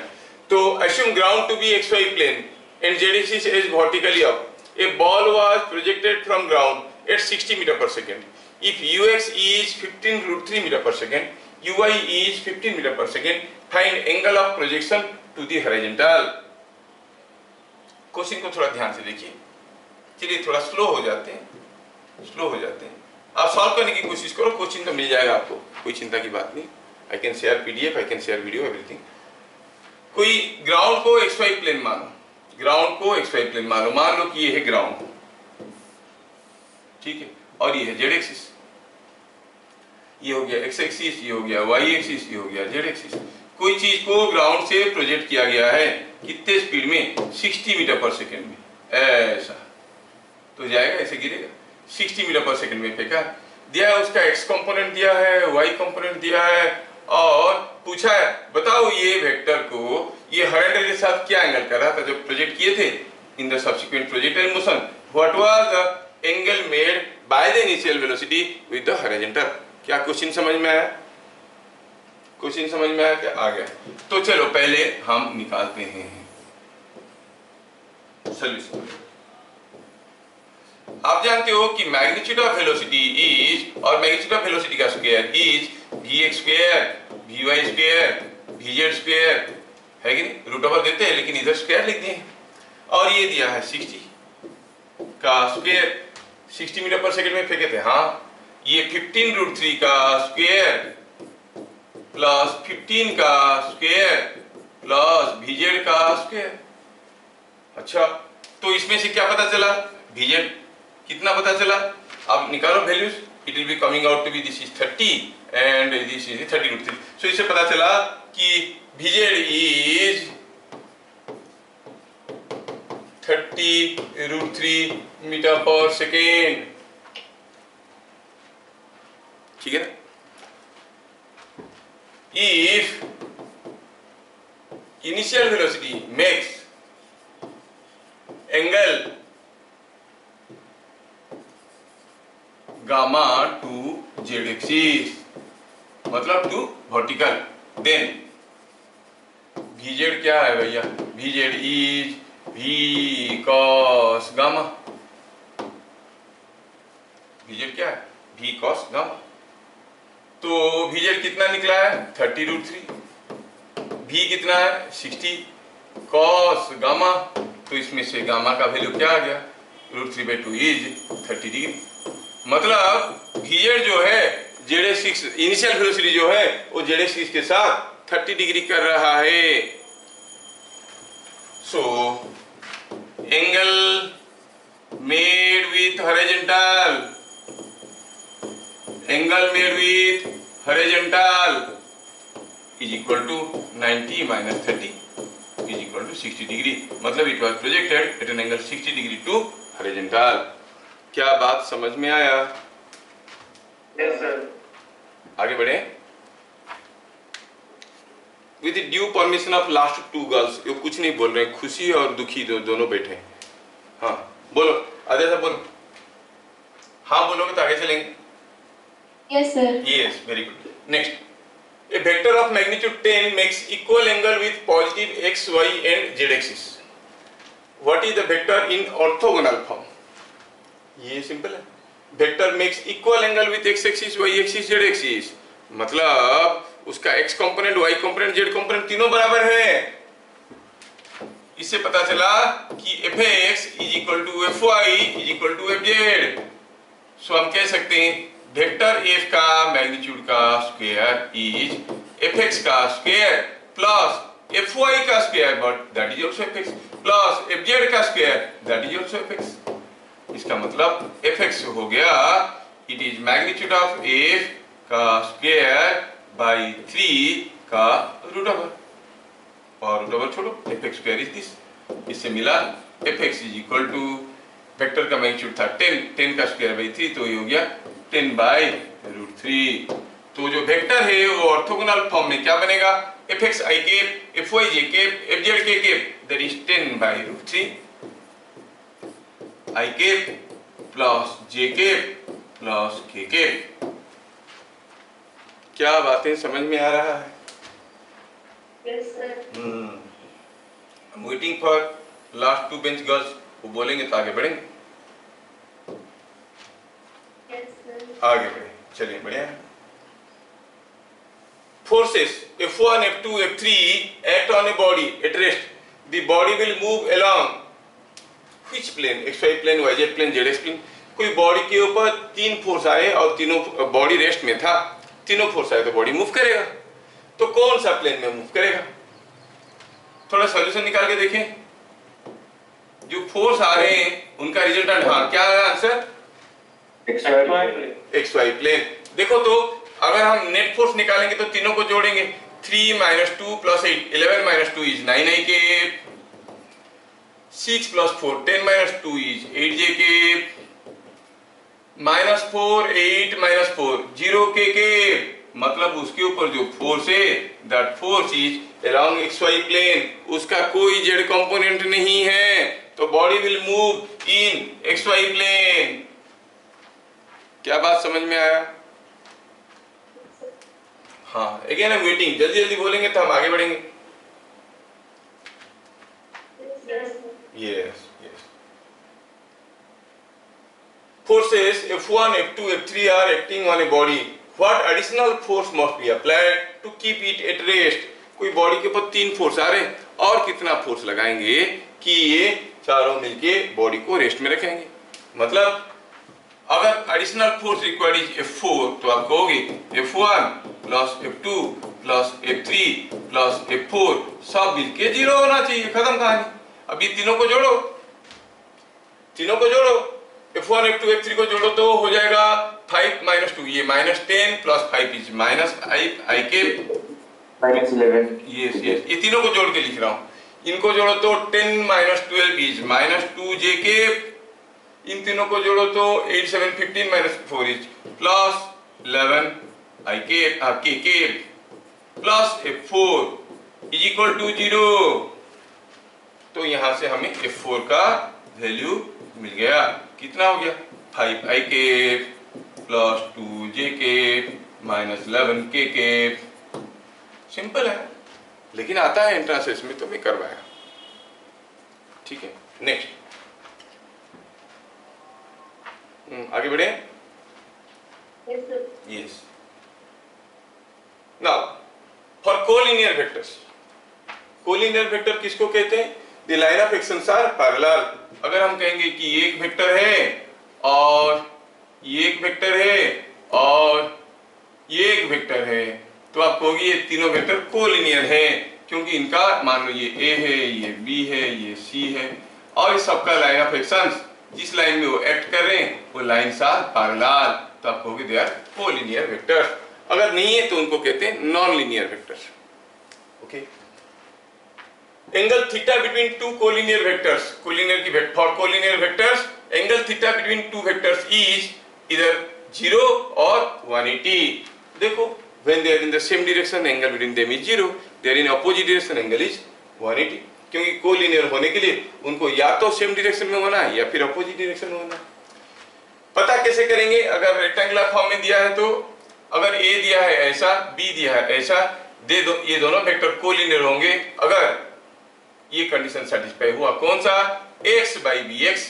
तो assume ground to be xy plane and z axis is vertically up. A ball was projected from ground at 60 meter per second. If ux is 15√3 meter per second, uy is 15 meter per second, find angle of projection to the horizontal. Question को थोड़ा ध्यान से देखिए। चलिए थोड़ा slow हो जाते हैं। आप सॉल्व करने की कोशिश करो, क्वेश्चन तो मिल जाएगा आपको, कोई चिंता की बात नहीं। I can share PDF, I can share video, everything. कोई ग्राउंड को xy प्लेन मानो, मान लो कि ये है ग्राउंड, ठीक है, और ये है z एक्सिस। ये हो गया x एक्सिस, ये हो गया y एक्सिस, ये हो गया z एक्सिस। कोई चीज को ग्राउंड से प्रोजेक्ट किया गया है कितने स्पीड में? 60 मीटर पर सेकेंड में, ऐसा तो जाएगा, ऐसे गिरेगा। 60 मीटर पर सेकेंड में फेंका, दिया है उसका x कंपोनेंट दिया है, y कंपोनेंट दिया है, और पूछा है बताओ ये वेक्टर को ये हॉरिजॉन्टल के साथ क्या एंगल कर रहा था जब प्रोजेक्ट किए थे? In the subsequent projected motion what was the angle made by the initial velocity with the horizontal. क्या क्वेश्चन समझ में आया? क्या आ गया? तो चलो पहले हम निकालते हैं सॉल्यूशन। आप जानते हो कि मैग्नीट्यूड ऑफ वेलोसिटी इज, और मैग्नीट्यूड ऑफ वेलोसिटी का square is vx square, vy square, VZ square है कि नहीं, रूट ओवर देते हैं लेकिन इधर स्क्वायर लिख दिए। और ये दिया है 60 का स्क्वायर, 60 मीटर पर सेकंड में फेंके थे। हाँ, ये 15√3 का स्क्वायर प्लस 15 का स्क्वायर प्लस VZ का स्क्वायर। अच्छा, तो इसमें से क्या पता चला, VZ कितना पता चला, अब निकालो values. It will be coming out to be this is 30 and this is 30√3। सो इससे पता चला कि VZ इज 30√3 मीटर पर सेकेंड। ठीक है ना। If initial velocity makes angle gamma to z axis, मतलब टू वर्टिकल, देन VZ क्या है भैया, VZ is V cos gamma. VZ क्या है, V cos गामा। तो VZ कितना निकला है 30√3, V कितना है 60 cos गामा, तो इसमें से गामा का वैल्यू क्या आ गया, √3/2 इज 30 डिग्री। मतलब VZ जो है Z एक्सिस, इनिशियल वेलोसिटी जो है वो Z एक्सिस के साथ 30 डिग्री कर रहा है। So angle made with horizontal, angle made with horizontal is equal to 90 minus 30 is equal to 60 degree. मतलब it was projected at an angle 60 degree to horizontal. क्या बात समझ में आया? Yes sir. आगे बढ़े। With due permission of last two girls, ये कुछ नहीं बोल रहे, खुशी और दुखी दोनों बैठे हैं। हाँ बोलो, आधे से बोलो। हाँ बोलोगे तो आगे चलेंगे। Yes, sir. Yes, very good. Next, a vector of magnitude 10 makes equal angle with positive x, y and z axis. What is the vector in orthogonal form? ये सिंपल है। Vector makes equal angle with x axis, y axis, z axis. मतलब उसका x component, y component, z component तीनों बराबर है। इससे पता चला कि fx is equal to fy is equal to fz। सो हम कह सकते हैं वेक्टर f का मैग्नीट्यूड का स्क्वायर इज fx का स्क्वायर प्लस fy का square, but that is also fx, plus fz का square that is also fx। इसका मतलब fx हो गया, it is magnitude of f का स्क्वायर बाई 3 का रूट ओवर, और रूट ओवर छोड़ो, fx स्क्वायर इज दिस। इससे मिला fx is equal to, vector का मैग्नीट्यूड था 10, 10 का स्क्वायर बाई 3, तो ये हो गया 10 बाई √3। तो जो वेक्टर है वो ऑर्थोगोनल फॉर्म में क्या बनेगा, fx i cap, fy j cap, fz k cap, that is 10 by √3 i cap plus j cap plus k cap. क्या बातें समझ में आ रहा है? Yes, sir. I'm waiting for last two bench girls, वो बोलेंगे तो आगे बढ़ेंगे। Yes, sir. आगे बढ़े, चलिए बढ़िया। Forces F1, F2, F3 act on a body at rest. The body will move along which plane? XY plane, YZ plane, ZX plane। कोई बॉडी के ऊपर तीन फोर्स आए और तीनों बॉडी रेस्ट में था, तीनों फोर्स आए तो बॉडी मूव करेगा। तो कौन सा प्लेन में मूव करेगा? थोड़ा सॉल्यूशन निकाल के देखें। जो फोर्स आ रहे हैं उनका रिजल्टेंट, हाँ क्या है आंसर? XY plane. देखो तो अगर हम नेट फोर्स निकालेंगे तो तीनों को जोड़ेंगे, 3 - 2 + 8, 11 - 2 is 9i cap, 6 + 4, 10 - 2 is 8j cap, -4, 8 - 4, 0k cap. मतलब उसके ऊपर जो फोर्स है, that force is along XY plane, उसका कोई z कंपोनेंट नहीं है, तो body will move in XY plane. क्या बात समझ में आया? हाँ, अगेन आई एम वेटिंग, जल्दी जल्दी बोलेंगे तो हम आगे बढ़ेंगे। Yes. Yes, yes. Forces F1, F2, F3 are acting on a body. What additional force must be applied to keep it at rest? कोई बॉडी के ऊपर 3 फोर्स आ रहे हैं, और कितना फोर्स लगाएंगे कि ये चारों मिलके बॉडी को रेस्ट में रखेंगे। मतलब अगर additional force required is F4, तो आप कहोगे F1 plus F2 plus F3 plus F4 सब मिलके 0 होना चाहिए, खत्म कहानी। अब ये तीनों को जोड़ो, F1 F2 F3 को जोड़ो तो हो जाएगा 5 माइनस 2, ये -10 प्लस 5 इज -5 I के -11। यस, ये तीनों को जोड़ के लिख रहा हूं। इनको जोड़ो तो 10 माइनस 12 इज -2 J के, इन तीनों को जोड़ो तो 8 7 15 माइनस 4 इज प्लस 11 I के plus F4 is equal to 0। तो यहां से हमें F4 का वैल्यू मिल गया, कितना हो गया 5 I के प्लस 2 J के माइनस 11 के। सिंपल है, लेकिन आता है एंट्रेंस में तो मैं करवाया। ठीक है, नेक्स्ट आगे बढ़े। Yes, sir. Yes, now for collinear vectors, collinear vector किसको कहते हैं? The line of actions are parallel. अगर हम कहेंगे कि ये एक वेक्टर है और ये एक वेक्टर है और ये एक वेक्टर है, तो आप कहोगे ये तीनों वेक्टर कोलिनियर है, क्योंकि इनका मान लो ये A है, ये B है, ये C है, और इस सबका लाइन ऑफ एक्शंस जिस लाइन में वो एक्ट कर रहे हैं वो लाइन्स आर पैरेलल, तो आप कहोगे दे आर कोलिनियर वेक्टर्स। अगर नहीं है तो उनको कहते हैं non linear vectors. Okay, angle theta between two collinear vectors, collinear की for collinear vectors angle theta between two vectors is इधर 0 और 180। देखो, when they are in the same direction angle between them is 0, they are in opposite direction angle is 180, क्योंकि collinear होने के लिए उनको या तो सेम डायरेक्शन में होना है या फिर अपोजिट डायरेक्शन में होना है। पता कैसे करेंगे? अगर रेक्टेंगुलर फॉर्म में दिया है तो अगर A दिया है ऐसा, B दिया है ऐसा, ये दोनों वेक्टर कोलिनियर होंगे अगर ये कंडीशन सेटिस्फाई हुआ। कौन सा? x by bx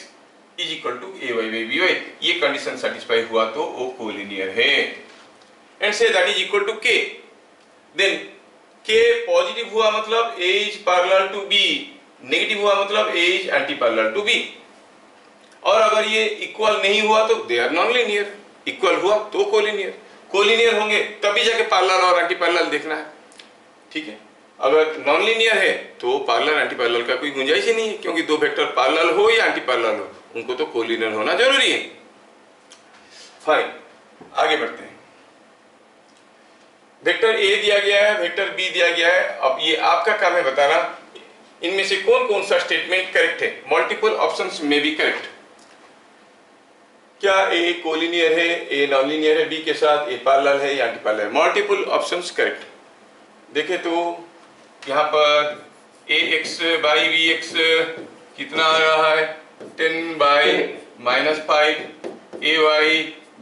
is equal to ay by by, ये कंडीशन सेटिस्फाई हुआ तो वो कोलिनियर है। And say that is equal to k, then k positive हुआ मतलब a is parallel to b, negative हुआ मतलब a is anti parallel to b। और अगर ये इक्वल नहीं हुआ तो they are non linear, equal हुआ तो कोलिनियर। कोलिनियर होंगे तभी जाके पैरेलल और एंटी पैरेलल देखना है। ठीक है, अगर नॉन लीनियर है तो पैरेलल एंटी पैरेलल का कोई गुंजाइश ही नहीं है, क्योंकि दो वेक्टर पैरेलल हो या एंटी पैरेलल हो उनको तो कोलिनियर होना जरूरी है। फाइन, आगे बढ़ते हैं। वेक्टर A दिया गया है, वेक्टर B दिया गया है। अब ये आपका काम है बताना इनमें से कौन कौन सा स्टेटमेंट करेक्ट है। मल्टीपल ऑप्शंस में भी करेक्ट। क्या A कोलिनियर है, A नॉन लीनियर है B के साथ, A पैरेलल है या एंटी पैरेलल है? Multiple options correct. देखें तो यहाँ पर ax by bx कितना आ रहा है? 10 by -5। ay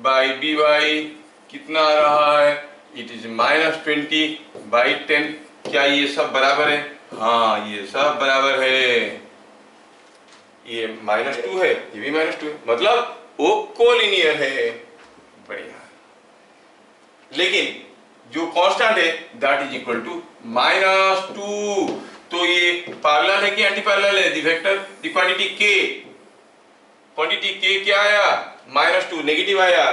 by by कितना आ रहा है? It is -20 by 10। क्या ये सब बराबर है? हाँ, ये सब बराबर है। ये -2 है, ये भी -2 है, मतलब वो कोलिनियर है। बढ़िया। लेकिन जो कांस्टेंट है दैट इज इक्वल टू -2, तो ये पैरेलल है कि एंटी पैरेलल है? The vector the quantity k क्या आया? -2, नेगेटिव आया।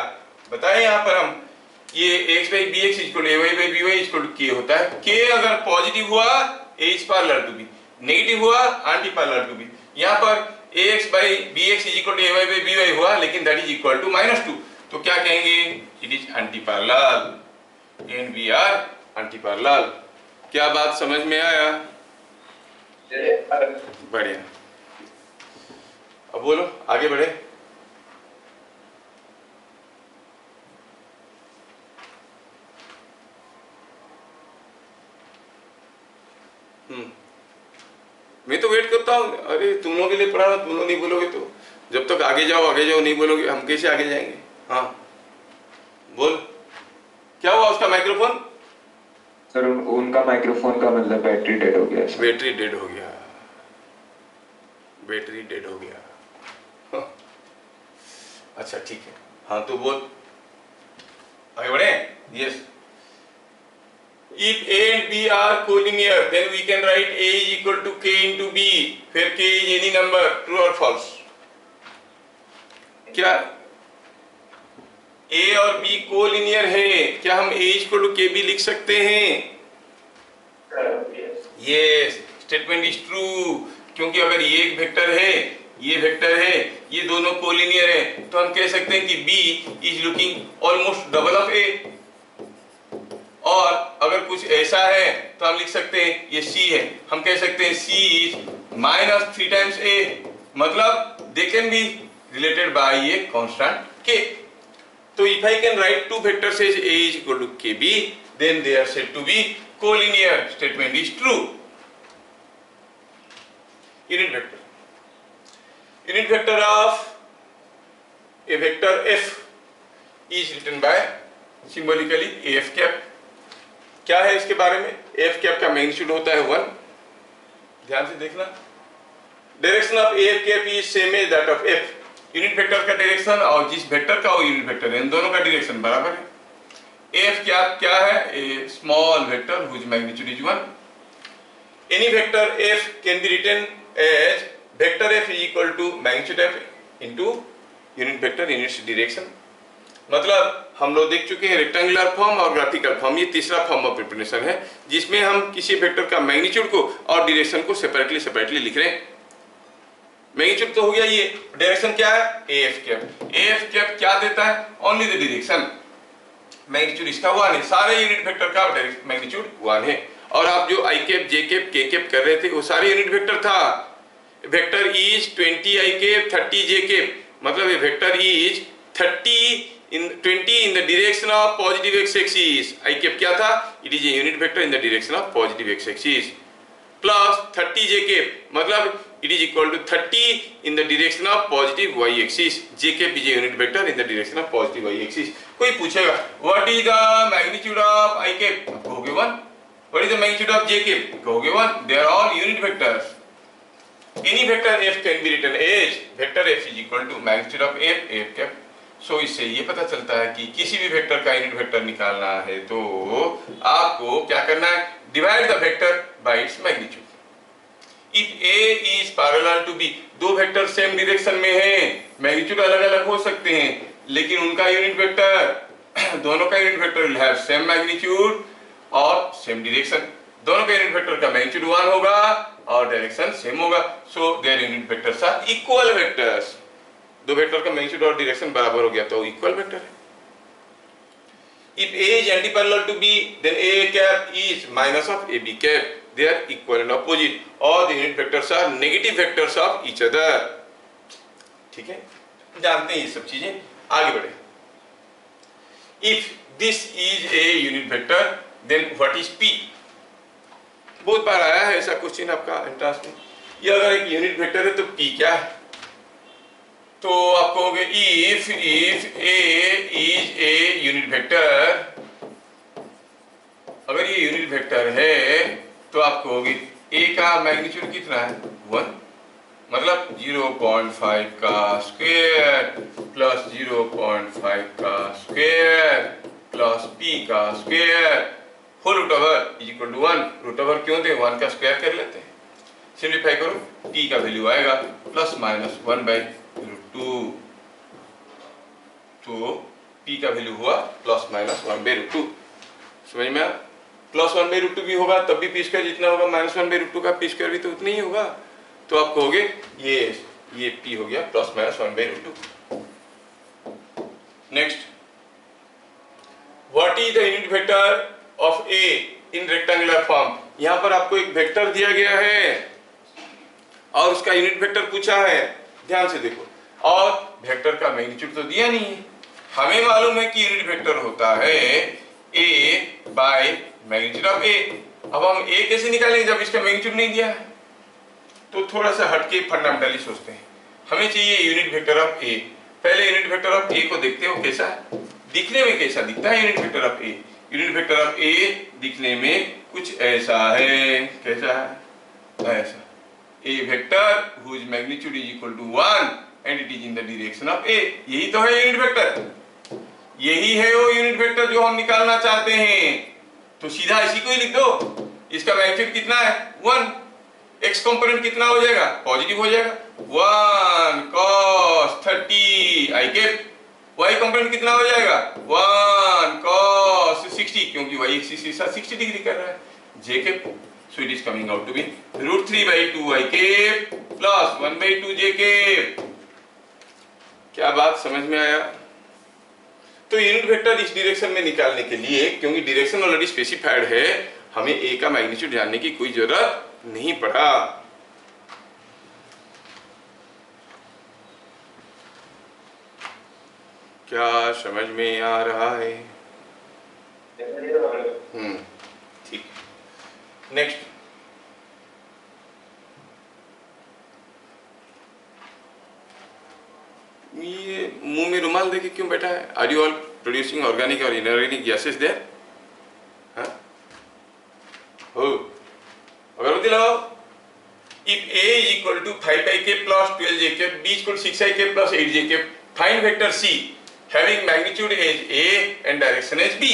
बताएं यहाँ पर हम ये x by bx equal to ay by by equal to k होता है। k अगर पॉजिटिव हुआ a is parallel to b, negative हुआ एंटी पैरेलल टू b। यहाँ पर ax by bx equal to ay by by हुआ, लेकिन that is equal to -2, तो क्या कहेंगे? It is anti parallel and we are anti parallel. क्या बात समझ में आया? बढ़िया। अब बोलो, आगे बढ़े। मैं तो वेट करता हूँ। अरे तुम लोगों के लिए पढ़ा रहा, तुम लोग नहीं बोलोगे तो जब तक आगे जाओ नहीं बोलोगे हम कैसे आगे जाएंगे? हाँ बोल, क्या हुआ उसका माइक्रोफोन? सर उनका माइक्रोफोन का मतलब बैटरी डेड हो गया। बैटरी डेड हो गया, बैटरी डेड हो गया। हाँ। अच्छा ठीक है, हाँ तो बोल, आगे बढ़े। Yes, If A and B are collinear, then we can write A is equal to K into B. फिर K is any number, true or false? क्या A और B कोलिनियर है? क्या हम A is equal to KB लिख सकते हैं? Yes, statement is true. क्योंकि अगर ये एक वेक्टर है, ये वेक्टर है, ये दोनों कोलिनियर है, तो हम कह सकते हैं कि B is looking almost double of A. और अगर कुछ ऐसा है तो हम लिख सकते हैं ये C है, हम कह सकते हैं C is minus 3 times A. मतलब they can be related by a constant K. So if I can write two vectors as A is equal to KB, then they are said to be collinear. Statement is true. Unit vector. Unit vector of a vector F is written by symbolically AF cap. क्या है इसके बारे में? AF cap का magnitude होता है 1. ध्यान से देखना. Direction of AF cap is same as that of F. Unit vector का डायरेक्शन और जिस वेक्टर का वो यूनिट वेक्टर है, इन दोनों का डायरेक्शन बराबर है. AF cap क्या है? A small vector whose magnitude is 1. Any vector F can be written as vector F is equal to magnitude F into unit vector in its direction. मतलब हम लोग देख चुके हैं रेक्टेंगुलर फॉर्म और ग्राफिकल फॉर्म, ये तीसरा फॉर्म ऑफ रिप्रेजेंटेशन है जिसमें हम किसी वेक्टर का मैग्नीट्यूड को और डायरेक्शन को सेपरेटली लिख रहे हैं. मैग्नीट्यूड तो हो गया, ये डायरेक्शन क्या है? AF cap. AF कैप क्या देता है? Only the direction. मैग्नीट्यूड इसका 1 है, सारे यूनिट वेक्टर का मैग्नीट्यूड 1 है. और आप जो I cap, J cap, K cap कर रहे थे वो सारे यूनिट वेक्टर था. Vector is 20 I cap 30 J cap, मतलब ये vector is 20 in the direction of positive x-axis. I cap क्या था? It is a unit vector in the direction of positive x-axis. Plus 30 J cap, मतलब it is equal to 30 in the direction of positive y-axis. J cap is a unit vector in the direction of positive y-axis. कोई पूछेगा what is the magnitude of I cap? कहोगे 1. What is the magnitude of J cap? कहोगे 1. They are all unit vectors. Any vector F can be written as vector F is equal to magnitude of F cap. So इससे ये पता चलता है कि किसी भी वेक्टर का यूनिट वेक्टर निकालना है तो आपको क्या करना है? Divide the vector by its magnitude. If A is parallel to B, दो वेक्टर सेम डायरेक्शन में हैं, मैग्नीट्यूड अलग-अलग हो सकते हैं, लेकिन उनका यूनिट वेक्टर, दोनों का unit vector will have same magnitude और सेम डायरेक्शन. दोनों का यूनिट वेक्टर का मैग्नीट्यूड 1 होगा और डायरेक्शन सेम होगा. So there unit vectors are equal vectors. दो वेक्टर का मैग्नीट्यूड और डायरेक्शन बराबर हो गया तो इक्वल वेक्टर है. If A is antiparallel to B, then A cap is minus of AB cap. They are equal and opposite. All the unit vectors are negative vectors of each other. ठीक है, जानते हैं ये सब चीजें. आगे बढ़े. If this is a unit vector, then what is P? बहुत बार आया है ऐसा क्वेश्चन आपका एंट्रेंस में. ये अगर एक यूनिट वेक्टर है तो P क्या है? तो आप कहोगे if A is a unit vector, अगर ये यूनिट वेक्टर है तो आप कहोगे A का मैग्नीट्यूड कितना है? 1. मतलब 0.5 का स्क्वायर प्लस 0.5 का स्क्वायर प्लस P का square whole root over is equal to 1. Root over क्यों दे? 1 का स्क्वायर कर लेते हैं. सिंप्लीफाई करो, P का वैल्यू आएगा प्लस माइनस 1/√2. तो P का वैल्यू हुआ प्लस माइनस 1/√2. समझ में? प्लस 1/√2 भी होगा तब भी P स्क्वायर जितना होगा, माइनस 1/√2 का P स्क्वायर भी तो उतना ही होगा. तो आप कहोगे ये P हो गया plus minus 1/√2. Next, what is the unit vector of A in rectangular form? यहाँ पर आपको एक वेक्टर दिया गया है और उसका यूनिट वेक्टर पूछा है. ध्यान से देखो, और वेक्टर का मैग्नीट्यूड तो दिया नहीं है. हमें मालूम है कि यूनिट वेक्टर होता है A by magnitude of A. अब हम A कैसे निकालेंगे जब इसका मैग्नीट्यूड नहीं दिया है? तो थोड़ा सा हटके फंडामेंटली सोचते हैं. हमें चाहिए यूनिट वेक्टर ऑफ A. पहले यूनिट वेक्टर ऑफ A को देखते हो कैसा है, दिखने में कैसा दिखता है unit vector of A. Unit vector of A दिखने में कुछ ऐसा है. कैसा है? ऐसा. A vector whose magnitude is equal to 1 and it is in the direction of A. यही तो है यूनिट वेक्टर. यही है वो यूनिट वेक्टर जो हम निकालना चाहते हैं. तो सीधा इसी को ही लिख दो। इसका मैग्नीट्यूड कितना है 1, एक्स कंपोनेंट कितना हो जाएगा पॉजिटिव हो जाएगा 1 cos 30 आई कैप, वाई कंपोनेंट कितना हो जाएगा 1 cos 60 क्योंकि वाई एक्सिस के साथ 60 डिग्री कर रहा है j cap, so it is coming out to be √3/2 i cap plus 1/2 j cap. क्या बात समझ में आया? तो यूनिट वेक्टर इस डायरेक्शन में निकालने के लिए, क्योंकि डायरेक्शन ऑलरेडी स्पेसिफाइड है, हमें ए का मैग्नीट्यूड जानने की कोई जरूरत नहीं पड़ा। क्या समझ में आ रहा है? ठीक। नेक्स्ट, ये मुंह में रुमाल देके क्यों बैठा है? Are you all producing organic और इनऑर्गेनिक गैसेस देयर? हो, अगरबत्ती लगाओ। If A is equal to 5ik plus 12jk, B is equal to 6ik plus 8jk, find vector C having magnitude as A and direction as B.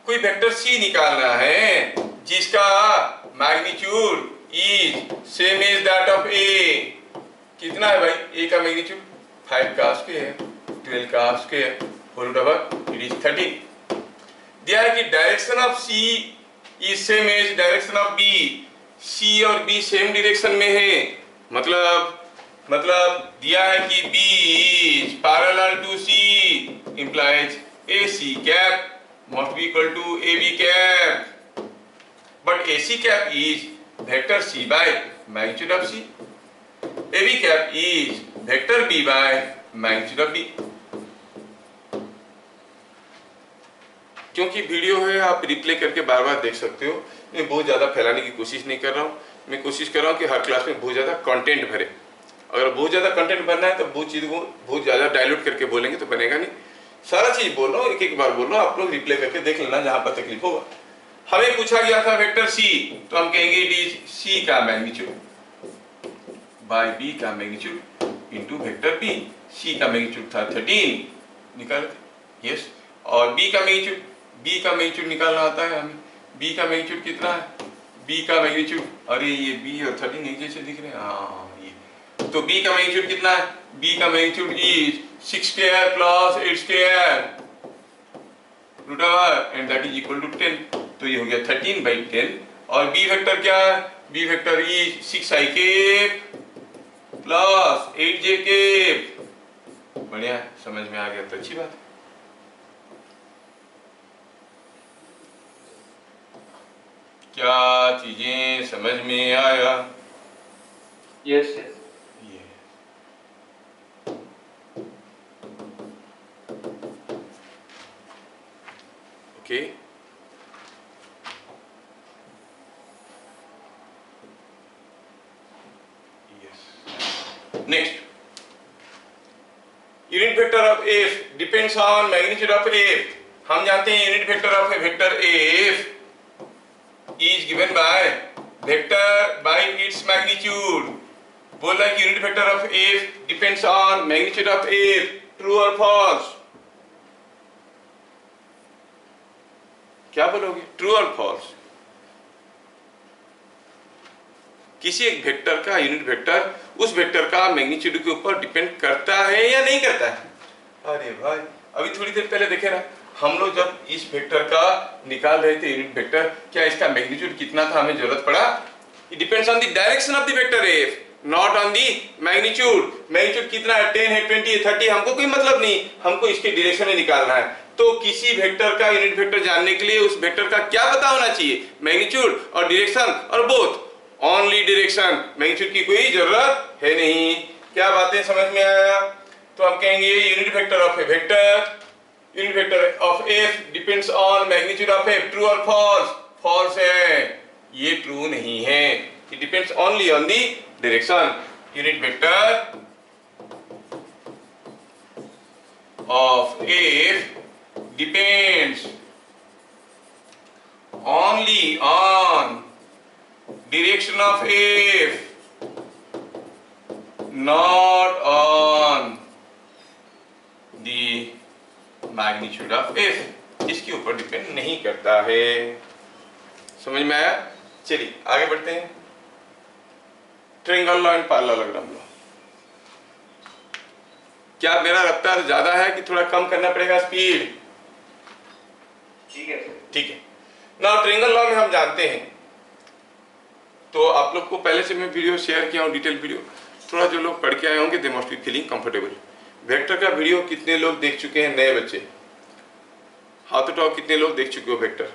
कोई vector C निकालना है जिसका magnitude is same as that of A। कितना है भाई? A का magnitude 5 का square, 12 का square, whole over it is 13। दिया है कि direction of C is same as direction of B। C और B सेम डायरेक्शन में है, मतलब दिया है कि B is parallel to C implies AC cap must be equal to AB cap, but AC cap is vector C by magnitude of C, AB cap is vector B by magnitude of B। क्योंकि video है, आप replay करके बार बार देख सकते हो। मैं बहुत ज़्यादा फैलाने की कोशिश नहीं कर रहा हूँ, मैं कोशिश कर रहा हूँ कि हर क्लास में बहुत ज़्यादा कंटेंट भरे। अगर बहुत ज़्यादा कंटेंट भरना है तो बहुत चीज़ को बहुत ज़्यादा डायल्यूट करके बोलेंगे तो बनेगा नहीं। सारा चीज़ बोल रहा हूँ, एक एक बार बोल रहा हूँ, आप लोग रिप्ले करके देख लेना जहाँ पर तकलीफ होगा। हमें पूछा गया था वेक्टर C, तो हम कहेंगे इट इज C का मैग्नीट्यूड बाय B का magnitude into vector B। C का मैग्नीट्यूड था 13, निकाल यस, और B का मैग्नीट्यूड निकालना आता है हमें। B का मैग्नीट्यूड कितना है? B का मैग्नीट्यूड, अरे ये B और 13 एक जैसे दिख रहे हैं, हाँ ये, तो B का मैग्नीट्यूड कितना है? B का magnitude is 6 square plus 8 square root over and that is equal to 10, तो ये हो गया 13/10। और B वेक्टर क्या है? B vector is 6ik plus 8jk। बढ़िया, समझ में आ गया तो अच्छी बात है। क्या चीजें समझ में आया? Yes. ये okay. Next, unit vector of F depends on magnitude of F। हम जानते हैं unit vector of a vector F is given by vector by its magnitude। बोल रहा है कि unit vector of F depends on magnitude of F, true or false? क्या बोलोगे, true और फॉल्स? किसी एक वेक्टर का यूनिट वेक्टर उस वेक्टर का मैग्नीट्यूड के ऊपर डिपेंड करता है या नहीं करता है? अरे भाई, अभी थोड़ी देर पहले देखे ना हम लोग, जब इस वेक्टर का निकाल रहे थे यूनिट वेक्टर, क्या इसका मैग्नीट्यूड कितना था हमें जरूरत पड़ा? It depends on the direction of the vector F, not on the magnitude. Magnitude कितना है? 10 है, 20 है, 30, हमको कोई मतलब नहीं, हमको इसके डायरेक्शन में निकालना है। तो किसी वेक्टर का यूनिट वेक्टर जानने के लिए उस वेक्टर का क्या पता होना चाहिए? मैग्नीट्यूड और डायरेक्शन, और बोथ ओनली डायरेक्शन, मैग्नीट्यूड की कोई जरूरत है नहीं। क्या बातें समझ में आया? तो हम कहेंगे unit vector of a vector, unit vector of F depends on magnitude of F, true और फॉल्स? फॉल्स है, ये ट्रू नहीं है। It depends only on the direction. Unit vector of F depends only on direction of F, not on the magnitude of F। इसके ऊपर depend नहीं करता है। समझ में आया? चलिए आगे बढ़ते हैं। Triangle law and parallelogram law. क्या मेरा रफ्तार ज्यादा है कि थोड़ा कम करना पड़ेगा स्पीड? ठीक है सर। ठीक है। नाउ ट्रायंगल लॉ में हम जानते हैं, तो आप लोग को पहले से मैं वीडियो शेयर किया हूँ, डिटेल वीडियो। थोड़ा जो लोग पढ़ के आए होंगे they must be feeling comfortable. Vector का वीडियो कितने लोग देख चुके हैं? नए बच्चे हाथ उठाओ, कितने लोग देख चुके हो वेक्टर?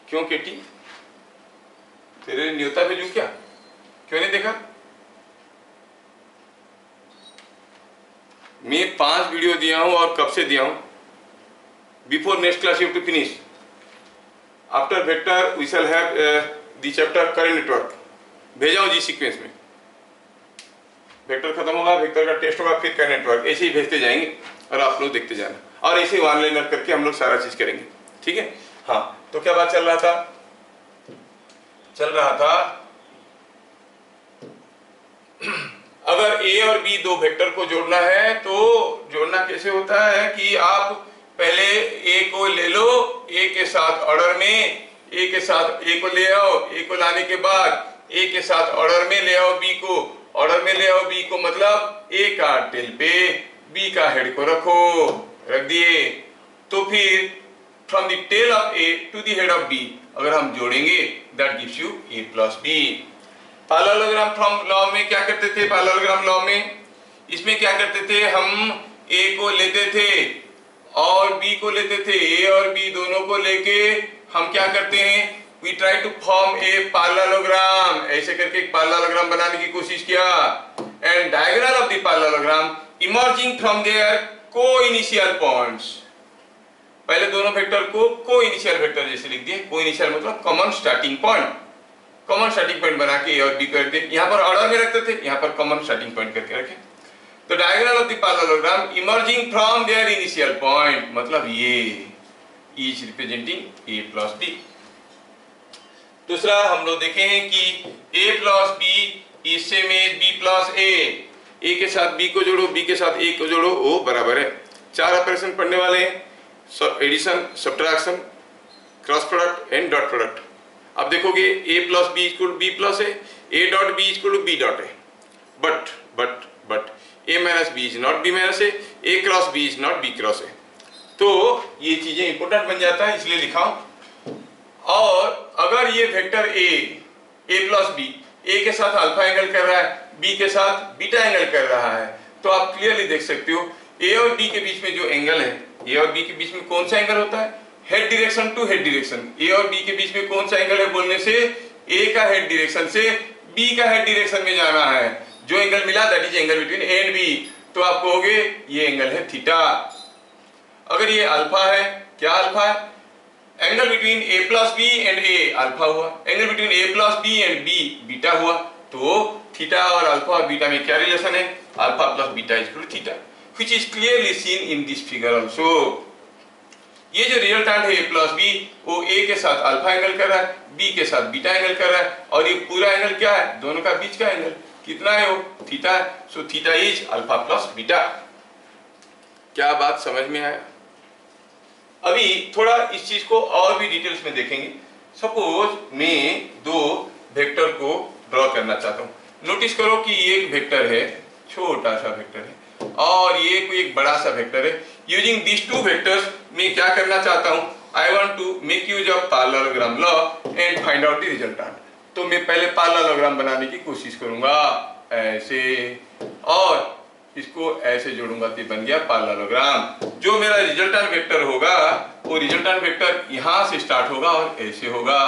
क्यों केटी, तेरे लिए न्योता भेजूं क्या? क्यों नहीं देखा? मैं 5 वीडियो दिया हूं, और कब से दिया हूं? Before next class you have to finish. After vector we shall have the chapter current network. भेजा हूं जी सीक्वेंस में। वेक्टर खत्म होगा, वेक्टर का टेस्ट होगा, फिर करंट नेटवर्क, ऐसे ही भेजते जाएंगे और आप लोग देखते जाना, और ऐसे ही वन लाइनर करके हम लोग सारा चीज करेंगे। ठीक है? हाँ, तो क्या बात चल रहा था? चल रहा था अगर ए और बी दो वेक्टर को जोड़ना है तो जोड़ना कैसे होता है कि आप पहले ए को ले लो, ए के साथ ऑर्डर में, ए के साथ ए को ले आओ, ए को लाने के बाद ए के साथ ऑर्डर में ले आओ बी को, ऑर्डर में ले आओ बी को, मतलब ए का टेल पे बी का हेड को रख दिए। तो फिर from the tail of A to the head of B अगर हम जोड़ेंगे that gives you A plus B. Parallelogram from law में क्या करते थे? पैरेललोग्राम लॉ में इसमें क्या करते थे? हम ए को लेते थे और बी को लेते थे। ए और बी दोनों को लेके हम क्या करते हैं? We try to form a parallelogram. ऐसे करके एक पैरेललोग्राम बनाने की कोशिश किया। And diagonal of the parallelogram emerging from their coinitial points. पहले दोनों वेक्टर को को-इनिशियल वेक्टर जैसे लिख दिए। को-इनिशियल मतलब common starting point. Common starting point बना के ए और बी करके यहाँ पर ऑर्डर में रखते थे, यहाँ पर कॉमन स्टार्टिंग पॉइंट करके रखे। तो diagonal of the parallelogram emerging from their initial point, मतलब ये is representing a plus b. दूसरा हम लोग देखे हैं कि a plus b is same as b plus a. A के साथ बी को जोड़ो, बी के साथ ए को जोड़ो, वो बराबर है। 4 ऑपरेशन पढ़ने वाले हैं, addition, subtraction, cross product and dot product. अब देखोगे a plus b equal b plus a dot b equal b dot है। But a minus b is not b minus a cross b is not b cross a. तो ये चीजें important बन जाता है, इसलिए लिखा हूं। और अगर ये वेक्टर ए प्लस बी ए के साथ अल्फा एंगल कर रहा है, बी के साथ बीटा एंगल कर रहा है, तो आप क्लियरली देख सकते हो ए और बी के बीच में जो एंगल है, ए और बी के बीच में कौन सा एंगल होता है? Head direction to head direction. A और बी के बीच में कौन सा एंगल है बोलने से? ए का हेड डायरेक्शन से बी का हेड डायरेक्शन में जाना है। जो एंगल मिला that is angle between A and B. तो आप कहोगे ये एंगल है थीटा। अगर ये अल्फा है, क्या अल्फा है? Angle between a plus b and a alpha हुआ, angle between a plus b and b beta हुआ। तो थीटा और अल्फा और बीटा में क्या रिलेशन है? Alpha plus beta equal to theta, which is clearly seen in this figure also. ये जो रिजल्टेंट है ए प्लस बी, वो ए के साथ अल्फा एंगल कर रहा है, बी के साथ बीटा एंगल कर रहा है, और ये पूरा एंगल क्या है? दोनों का बीच का एंगल कितना है? वो थीटा है। सो theta is alpha plus beta. क्या बात समझ में आया? अभी थोड़ा इस चीज को और भी डिटेल्स में देखेंगे। सपोज मैं दो वेक्टर को ड्रॉ करना चाहता हूँ। नोटिस करो कि ये एक वेक्टर है, छोटा सा वेक्टर है, और ये कोई एक बड़ा सा वेक्टर है। यूजिंग दिस टू वेक्टर्स मैं क्या करना चाहता हूँ? I want to make use of parallelogram law and find out the resultant. तो मैं पहले पैरेललोग्राम बनाने की कोशिश करूंगा ऐसे, और इसको ऐसे जोड़ूंगा तो बन गया पैरेललोग्राम। जो मेरा रिजल्टेंट वेक्टर होगा वो रिजल्टेंट वेक्टर यहाँ से स्टार्ट होगा और ऐसे होगा।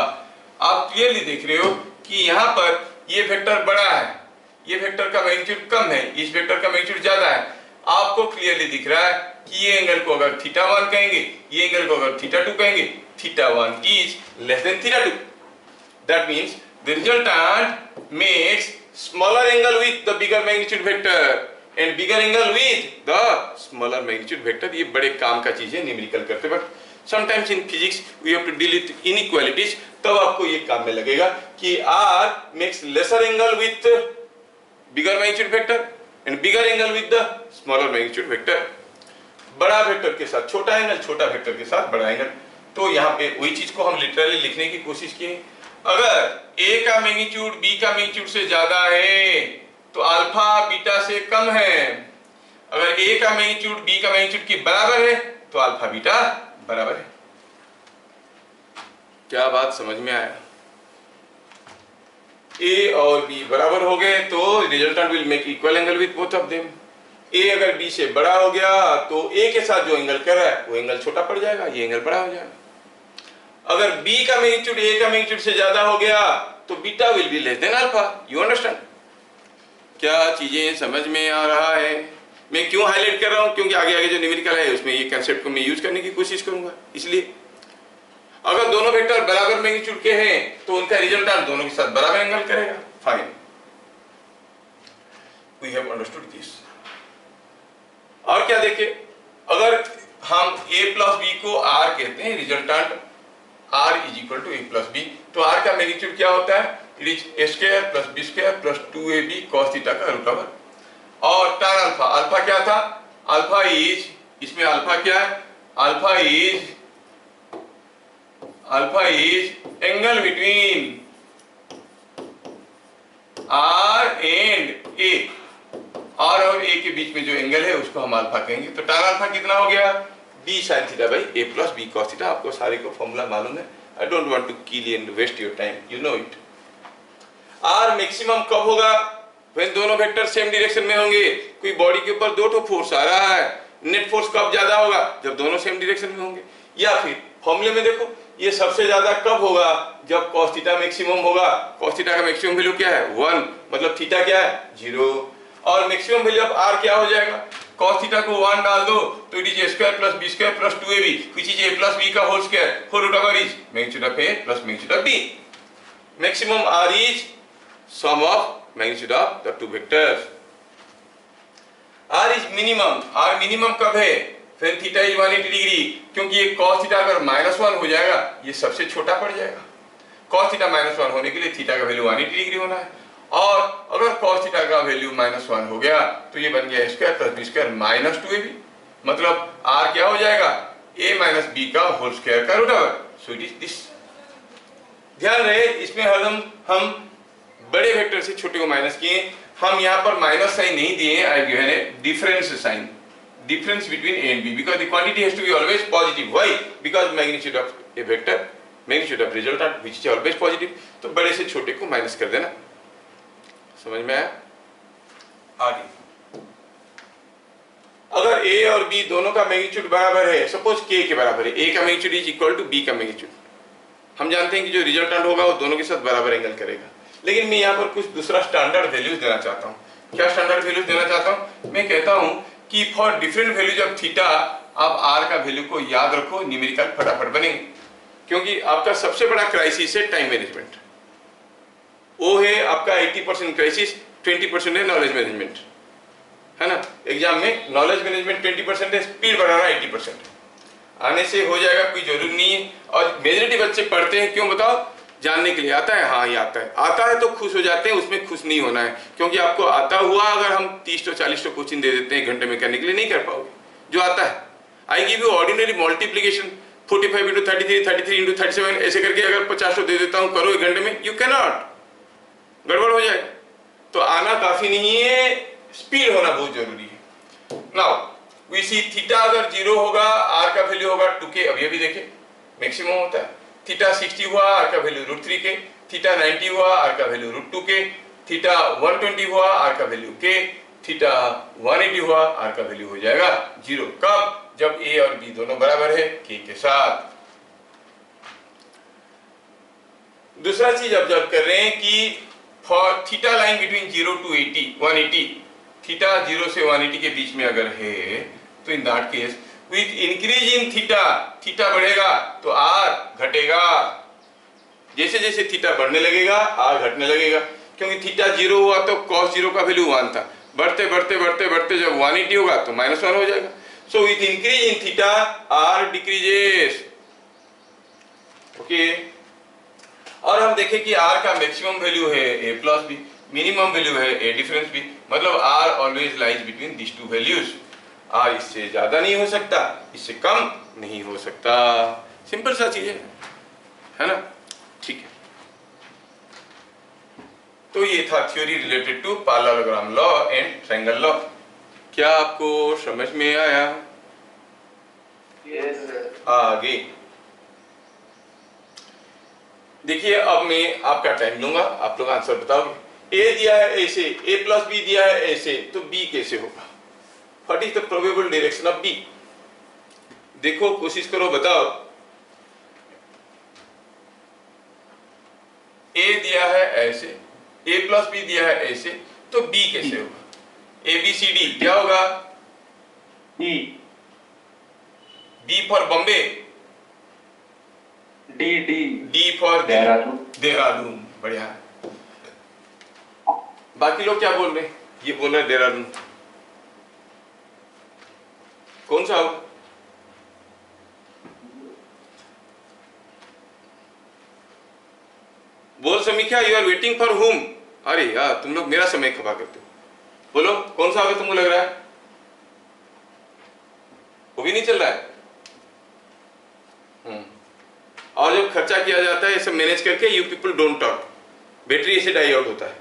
आप क्लियरली देख रहे हो कि यहाँ पर ये वेक्टर बड़ा है, ये वेक्टर का मैग्नीट्यूड कम है, इस वेक्टर का मैग्नीट्यूड ज्यादा है। आपको क्लियरली दिख रहा है कि ये एंगल को अगर थीटा 1 कहेंगे, ये एंगल को अगर थीटा 2 कहेंगे, theta 1 is less than theta 2। That means the resultant makes smaller angle with the bigger magnitude vector and bigger angle with the smaller magnitude vector. ये बड़े काम का चीज है न्यूमेरिकल करते वक्त। Sometimes in physics we have to deal with inequalities, तब आपको ये काम में लगेगा कि r makes lesser angle with bigger magnitude vector and bigger angle with the smaller magnitude vector. बड़ा वेक्टर के साथ छोटा एंगल, छोटा वेक्टर के साथ बड़ा एंगल। तो यहाँ पे वही चीज को हम लिटरली लिखने की कोशिश किए। अगर ए का मैग्नीट्यूड बी का मैग्नीट्यूड से ज्यादा है तो अल्फा बीटा से कम है। अगर ए का मैग्नीट्यूड बी का मैग्नीट्यूड के बराबर है तो अल्फा बीटा बराबर है। क्या बात समझ में आया? ए और बी बराबर हो गए तो resultant will make equal angle with both of them. A अगर बी से बड़ा हो गया तो ए के साथ जो एंगल कर रहा है वो एंगल छोटा पड़ जाएगा, ये एंगल बड़ा हो जाएगा। अगर बी का मैग्नीट्यूड ए का मैग्नीट्यूड से ज्यादा हो गया तो beta will be less than alpha. You understand? क्या चीजें समझ में आ रहा है? मैं क्यों हाईलाइट कर रहा हूं? क्योंकि आगे आगे जो न्यूमेरिकल है उसमें ये कंसेप्ट को मैं यूज करने की कोशिश करूंगा। इसलिए अगर दोनों वेक्टर बराबर मैग्नीट्यूड के हैं तो उनका रिजल्टेंट दोनों के साथ बराबर एंगल करेगा। Fine, we have understood this. और क्या देखें, अगर हम a प्लस बी को r कहते हैं, resultant r is equal to a plus B, तो r का मैग्नीट्यूड क्या होता है? It is a square plus b square plus 2ab cos theta का रूट ओवर। और tan अल्फा, अल्फा क्या था? अल्फा इज, इसमें अल्फा क्या है? Alpha is angle between r and a। r और a के बीच में जो एंगल है उसको हम अल्फा कहेंगे। तो tan अल्फा कितना हो गया? b sin theta by a plus b cos theta. आपको सारे को फॉर्मूला मालूम है। I don't want to kill and waste your time, you know it. r maximum कब होगा? when दोनों वेक्टर सेम डायरेक्शन में होंगे। कोई बॉडी के ऊपर दो तो फोर्स आ रहा है, नेट फोर्स कब ज्यादा होगा? जब दोनों सेम डायरेक्शन में होंगे। या फिर फॉर्मूले में देखो, ये सबसे ज्यादा कब होगा? जब cos थीटा मैक्सिमम होगा। cos थीटा का मैक्सिमम वैल्यू क्या है? 1, मतलब थीटा क्या है? 0। और मैक्सिमम वैल्यू ऑफ r क्या हो जाएगा? cos थीटा को 1 डाल दो तो it is a square plus b square plus 2ab which is a plus b का whole square, whole root over is magnitude of a plus magnitude of b। Maximum r is sum of magnitude of the two vectors. r is minimum. r minimum कब है? फिर theta is 180 degree, क्योंकि ये cos theta अगर -1 हो जाएगा ये सबसे छोटा पड़ जाएगा। cos थीटा -1 होने के लिए थीटा का वैल्यू 180 डिग्री होना है। और अगर cos थीटा का वैल्यू -1 हो गया तो ये बन गया square plus b square minus 2ab, मतलब r क्या हो जाएगा? a माइनस b का होल स्क्वायर का root over. So it is this. ध्यान रहे, इसमें हम बड़े वेक्टर से छोटे को माइनस किए। हम यहाँ पर माइनस साइन नहीं दिए, I given a difference sign, difference between a and b, because the quantity has to be always positive. Why? Because magnitude of a vector, magnitude of resultant which is always positive. तो बड़े से छोटे को minus कर देना। समझ में आया? आगे अगर a और b दोनों का मैग्नीट्यूड बराबर है, सपोज k के बराबर है, a का magnitude is equal to b का मैग्नीट्यूड, हम जानते हैं कि जो रिजल्टेंट होगा वो दोनों के साथ बराबर एंगल करेगा। लेकिन मैं यहाँ पर कुछ दूसरा स्टैंडर्ड वैल्यूज देना चाहता हूँ। क्या स्टैंडर्ड वैल्यूज देना चाहता हूँ? मैं कहता हूँ कि for different values of theta आप r का वैल्यू को याद रखो, न्यूमेरिकल फटाफट बनेंगे। क्योंकि आपका सबसे बड़ा क्राइसिस है टाइम मैनेजमेंट। वो है आपका 80% क्राइसिस, 20% है नॉलेज मैनेजमेंट, है ना? एग्जाम में नॉलेज मैनेजमेंट 20% है, स्पीड बढ़ाना 80%। आने से हो जाएगा, कोई जरूरी नहीं है। और मेजॉरिटी बच्चे पढ़ते हैं, क्यों बताओ? जानने के लिए। आता है? हाँ, ये आता है तो खुश हो जाते हैं, उसमें खुश नहीं होना है। क्योंकि आपको आता हुआ अगर हम 30 to 40 तो कोचिंग दे देते हैं घंटे में करने के लिए, नहीं कर पाओगे। जो आता है, I give you ordinary multiplication 45 into 33, 33 into 37 ऐसे करके अगर 50 तो दे देता हूँ, करो 1 घंटे में, यू कैन नॉट, गड़बड़ हो जाएगा। तो आना काफी नहीं है, स्पीड होना बहुत जरूरी है। नाउ वी सी थीटा अगर 0 होगा, r का वैल्यू होगा 2k। अब ये भी देखें, मैक्सिमम होता है। थीटा 60 हुआ, r का वैल्यू √3k। थीटा 90 हुआ, r का वैल्यू √2k। थीटा 120 हुआ, r का वैल्यू k। थीटा 180 हुआ, r का वैल्यू हो जाएगा 0। कब? जब a और b दोनों बराबर है k के साथ। दूसरा चीज ऑब्जर्व कर रहे हैं कि for theta line between 0 to 180, theta 0 से 180 के बीच में अगर है तो in that case with increase in theta बढ़ेगा तो r घटेगा। जैसे जैसे थीटा बढ़ने लगेगा r घटने लगेगा, क्योंकि थीटा 0 हुआ तो cos 0 का वैल्यू 1 था। बढ़ते बढ़ते बढ़ते बढ़ते जब 180 होगा तो -1 हो जाएगा। So with increase in theta r decreases. Okay, और हम देखें कि r का मैक्सिमम वैल्यू है a plus b, minimum value है a डिफरेंस b, मतलब r always lies between this two values. R इससे ज्यादा नहीं हो सकता, इससे कम नहीं हो सकता। सिंपल सा चीज है ना? ठीक है, तो ये था theory related to parallelogram law and triangle law. क्या आपको समझ में आया? Yes, sir. आगे देखिए, अब मैं आपका टाइम लूंगा, आप लोग आंसर बताओगे। ए दिया है ऐसे, ए प्लस बी दिया है ऐसे, तो बी कैसे होगा? What is the probable direction of B? देखो, कोशिश करो, बताओ। ए दिया है ऐसे, ए प्लस बी दिया है ऐसे, तो बी कैसे होगा? ए बी सी डी क्या होगा? E, B for Bombay, D, D. D for Dehradun. Dehradun. बढ़िया। बाकी लोग क्या बोल रहे हैं? ये बोल रहे हैं देहरादून। कौन सा होगा? बोल समीक्षा, यू आर वेटिंग फॉर हुम? अरे यार, तुम लोग मेरा समय खपा करते हो। बोलो, कौन सा होगा तुमको लग रहा है? वो भी नहीं चल रहा है। और जब खर्चा किया जाता है ये सब मैनेज करके, you people don't talk, battery ऐसे डाई आउट होता है।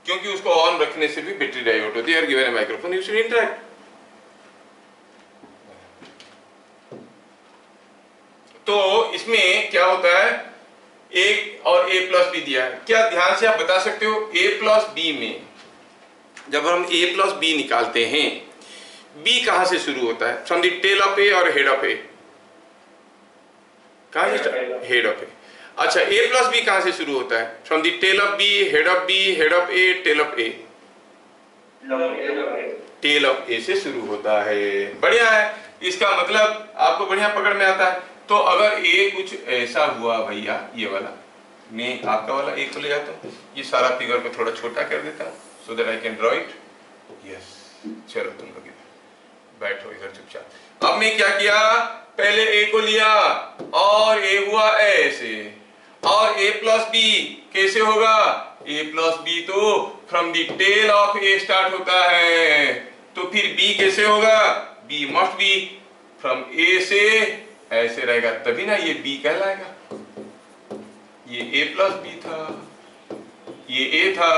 क्योंकि उसको ऑन रखने से भी बैटरी डाई आउट होती है। Given A microphone you should interact. तो इसमें क्या होता है, एक और ए प्लस बी दिया है। क्या ध्यान से आप बता सकते हो, ए प्लस बी में जब हम ए प्लस बी निकालते हैं, बी कहां से शुरू होता है? From the tail of a और हेड ऑफ ए? कहां से? Head of a. अच्छा, ए प्लस बी कहां से शुरू होता है? From the tail of b, head of b, head of a, tail of a. Tail of a से शुरू होता है। बढ़िया है, इसका मतलब आपको बढ़िया पकड़ में आता है। तो अगर ए कुछ ऐसा हुआ भैया, ये वाला, मैं आपका वाला ए को ले जाता हूँ, ये सारा फिगर को थोड़ा छोटा कर देता हूँ so that I can draw it. Yes. चलो तुम लोग इधर बैठो, इधर चुपचाप। अब मैं क्या किया, पहले ए को लिया और ए हुआ ऐसे, और ए प्लस बी कैसे होगा? ए प्लस बी तो from the tail of A start होता है, तो फिर बी कैसे होगा? B must be from A से ऐसे रहेगा, तभी ना ये बी कहलाएगा। ये ए प्लस बी था, ये ए था,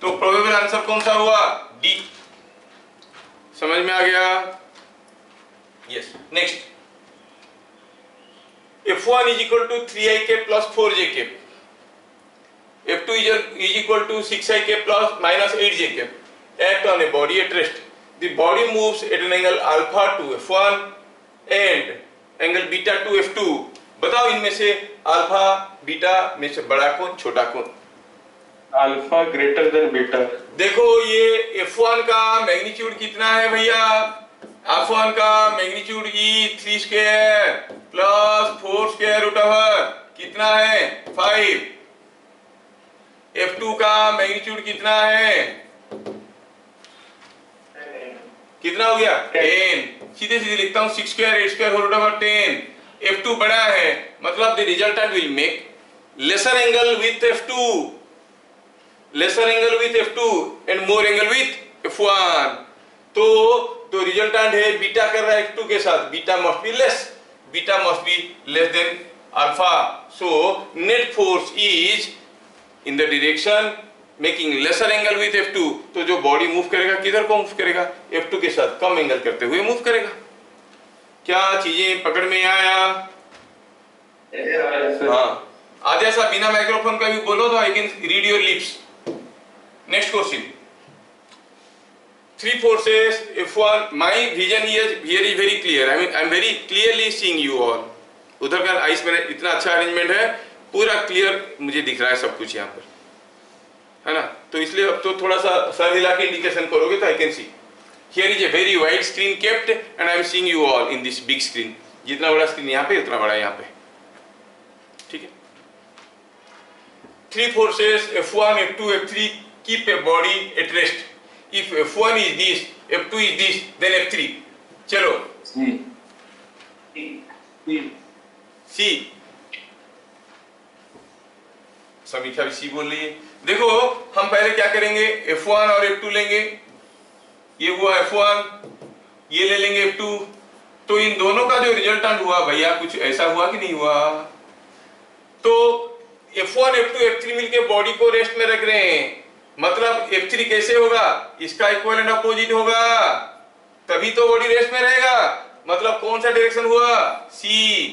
तो प्रोबेबल आंसर कौन सा हुआ? डी। समझ में आ गया? Yes. Next, F1 is equal to 3ik plus 4jk. F2 is equal to 6ik plus minus 8jk. Act on a body at rest. The body moves at an angle alpha to F1 and angle beta to F2. बताओ इनमें से alpha beta में से बड़ा कौन, छोटा कौन? Alpha greater than beta. देखो, ये F1 का मैग्नीट्यूड कितना है भैया? F1 का magnitude E3 square plus 4 square root over कितना है? 5। F2 का मैग्नीट्यूड कितना है? कितना हो गया? 10। सीधे सीधे लिखता हूं, 6 square 8 square root over 10। F2 बड़ा है, मतलब the resultant will make lesser angle with F2, lesser angle with F2 and more angle with F1। तो रिजल्टेंट है बीटा कर रहा है F2 के साथ, beta must be less, beta must be less than alpha. So net force is in the direction making lesser angle with F2। तो जो body move करेगा किधर को मूव करेगा? F2 के साथ कम एंगल करते हुए मूव करेगा। क्या चीजें पकड़ में आया? हाँ, आधे सा बिना माइक्रोफोन का भी बोलो तो I can read your lips. Next question. 3 forces F1. My vision here is very clear. I mean, I'm very clearly seeing you all. उधर का आइस में इतना अच्छा अरेंजमेंट है, पूरा क्लियर मुझे दिख रहा है सब कुछ यहाँ पर, है ना? तो इसलिए अब तो थोड़ा सा सर हिला के इंडिकेशन करोगे तो I can see. Here is a very wide screen kept and I'm seeing you all in this big screen. जितना बड़ा स्क्रीन यहाँ पे, उतना बड़ा यहाँ पे, ठीक है? 3 forces F1, F2, F3 keep a body at rest. If F1 is this, F2 is this, then F3. चलो C समीक्षा भी सी बोल रही है। देखो हम पहले क्या करेंगे, F1 और F2 लेंगे, ये हुआ F1, ये ले लेंगे F2, तो इन दोनों का जो रिजल्टेंट हुआ भैया कुछ ऐसा हुआ कि नहीं हुआ। तो F1 F2 F3 मिलके बॉडी को रेस्ट में रख रहे हैं, मतलब F3 कैसे होगा, इसका इक्विवेलेंट अपोजिट होगा, तभी तो बॉडी रेस्ट में रहेगा। मतलब कौन सा डायरेक्शन हुआ, सी।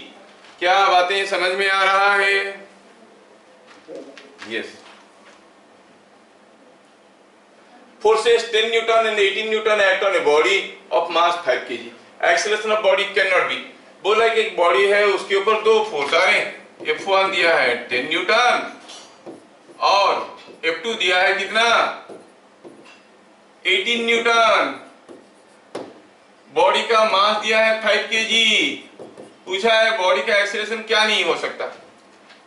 क्या बातें समझ में आ रहा है? Yes. Forces 10 Newton and 18 Newton act on a body of mass 5 kg. Acceleration of body cannot be. बोला कि एक बॉडी है उसके ऊपर दो फोर्स आ रहे हैं, F1 दिया है 10 न्यूटन और F2 दिया है कितना, 18 न्यूटन। बॉडी का मास दिया है 5 kg, पूछा है बॉडी का एक्सीलरेशन क्या नहीं हो सकता।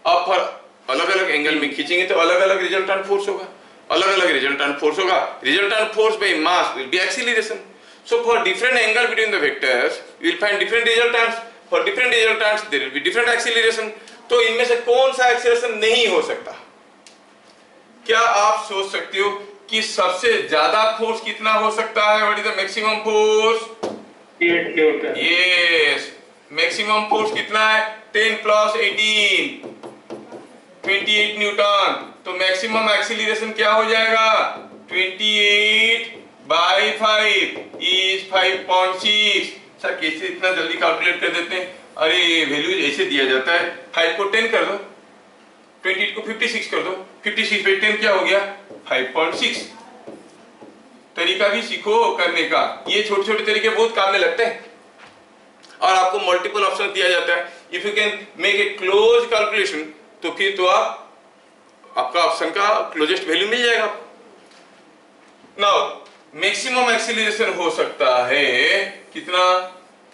अब पर अलग अलग एंगल में खींचेंगे तो अलग अलग रिजल्टेंट फोर्स होगा, अलग अलग रिजल्टेंट फोर्स होगा। Resultant force by mass will be acceleration. So for different angle between the vectors, you will find different resultants. For different resultants, there will be different acceleration. तो इनमें से कौन सा acceleration नहीं हो सकता? क्या आप सोच सकते हो कि सबसे ज्यादा फोर्स कितना हो सकता है? What is the maximum force? 8 Newton. Yes, maximum force कितना है? 10 plus 18, 28 न्यूटन। तो मैक्सिमम एक्सीलरेशन क्या हो जाएगा? 28 बाई 5 इज 5.6। सर कैसे इतना जल्दी कैलकुलेट कर देते हैं? अरे वैल्यू ऐसे दिया जाता है, 5 को 10 कर दो, 28 को 56 कर दो, 56 पे 10 क्या हो गया? 5.6। तरीका भी सीखो करने का, ये छोटे छोटे तरीके बहुत काम में लगते हैं। और आपको मल्टीपल ऑप्शन दिया जाता है, if you can make a close calculation तो फिर तो आपका ऑप्शन का क्लोजेस्ट वैल्यू मिल जाएगा। नाउ मैक्सिमम एक्सीलरेशन हो सकता है कितना?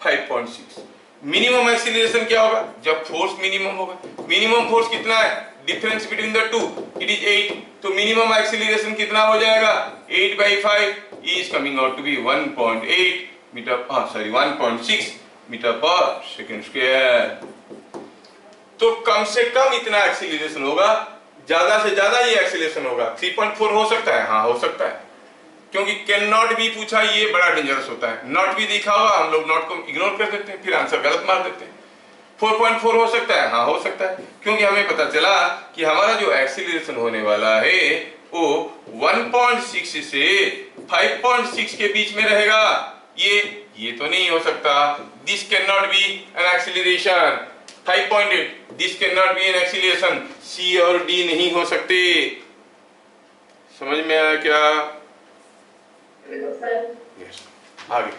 5.6। मिनिमम एक्सीलरेशन क्या होगा? जब फोर्स मिनिमम होगा। मिनिमम फोर्स कितना है? Difference between the two it is 8। तो मिनिमम एक्सीलरेशन कितना हो जाएगा? 8 by 5 is coming out to be 1.8 meter, 1.6 meter पर सेकंड स्क्वायर। तो कम से कम इतना एक्सीलरेशन होगा, ज्यादा से ज्यादा ये एक्सीलरेशन होगा। 3.4 हो सकता है, हाँ हो सकता है, क्योंकि कैन नॉट भी पूछा, ये बड़ा डेंजरस होता है। नॉट भी दिखा हुआ, हम लोग नॉट को इग्नोर कर देते हैं, फिर आंसर गलत मार देते हैं। 4.4 हो सकता है, हाँ हो सकता है, क्योंकि हमें पता चला कि हमारा जो एक्सीलरेशन होने वाला है वो 1.6 से 5.6 के बीच में रहेगा। ये तो नहीं हो सकता। This can not be an acceleration. 5.8 this can not be an acceleration. C और डी नहीं हो सकते। समझ में आया क्या? Yes. आगे।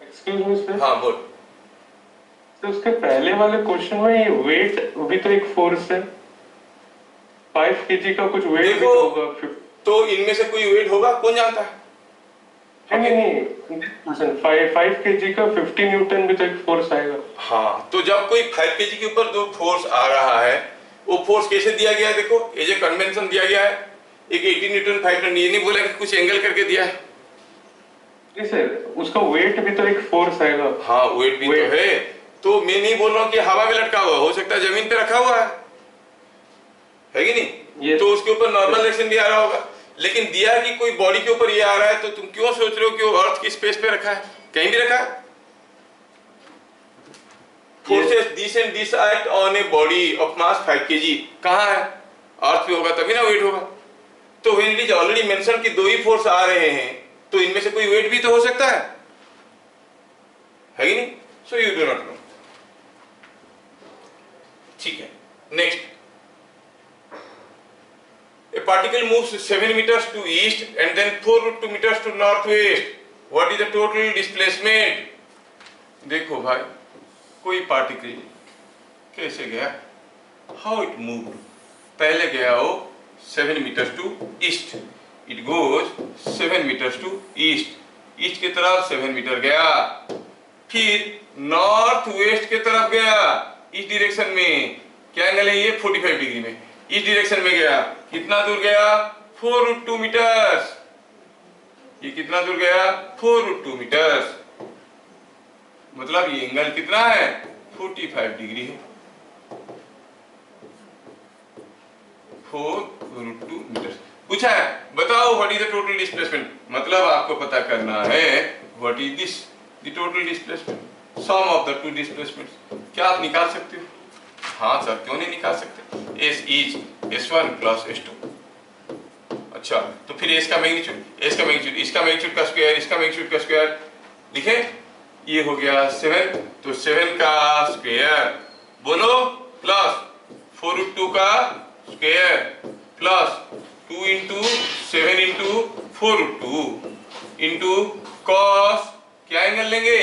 Excuse me sir. हाँ बोल। तो उसके पहले वाले क्वेश्चन में ये वेट भी तो एक फोर्स है, 5 kg का कुछ वेट भी तो होगा। तो इनमें से कोई वेट होगा, कौन जानता है? नहीं 5 kg का 50 न्यूटन भी तो एक फोर्स आएगा। हाँ, तो जब कोई 5 kg के ऊपर दो फोर्स आ रहा है, वो फोर्स कैसे दिया गया है? देखो ये जो कन्वेंशन दिया गया है, एक 18 न्यूटन 5 न्यूटन, ये नहीं बोला कि कुछ एंगल करके दिया है। जी सर, उसका वेट भी तो एक फोर्स आएगा। हाँ वेट भी तो है, तो मैं नहीं बोल रहा हूँ कि हवा में लटका हुआ, हो सकता है जमीन पे रखा हुआ है कि नहीं? तो उसके ऊपर नॉर्मल रिएक्शन भी आ रहा होगा, लेकिन दिया कि कोई बॉडी के ऊपर ये आ रहा है, तो तुम क्यों सोच रहे हो कि वो अर्थ की स्पेस पे रखा है? कहीं भी रखा है। Forces this and this act on a body of mass 5 kg कहाँ है? अर्थ पे होगा तभी ना वेट होगा। तो when it is already mentioned कि दो ही फोर्स आ रहे हैं, तो इनमें से कोई वेट भी तो हो सकता है कि नहीं? So you do not know. ठीक है, next. A particle moves 7 meters to east and then 4 meters to northwest. What is the total displacement? देखो भाई, कोई पार्टिकल कैसे गया, हाउ इट मूव्ड। पहले गया वो 7 meters to east, it goes 7 meters to east, east की तरफ 7 मीटर गया, फिर नॉर्थ वेस्ट की तरफ गया, इस डायरेक्शन में। क्या एंगल है ये? 45 डिग्री में, इस डायरेक्शन में गया। कितना दूर गया? 4√2 मीटर्स। ये कितना दूर गया? 4√2 मीटर्स। मतलब ये एंगल कितना है? 45 डिग्री है। 4√2 मीटर। पूछा है बताओ what is the total displacement, मतलब आपको पता करना है what is this the total displacement, sum of the two displacements. क्या आप निकाल सकते हो? हाँ सर, क्यों नहीं निकाल सकते? S is S1 plus S2। अच्छा, तो फिर एस का मैग्नीट्यूड, इसका मैग्नीट्यूड का स्क्वायर, इसका मैग्नीट्यूड का स्क्वायर लिखे, ये हो गया 7, तो 7 का स्क्वायर बोलो प्लस 4√2 का square plus 2 into 7 into 4√2 into cos, क्या एंगल लेंगे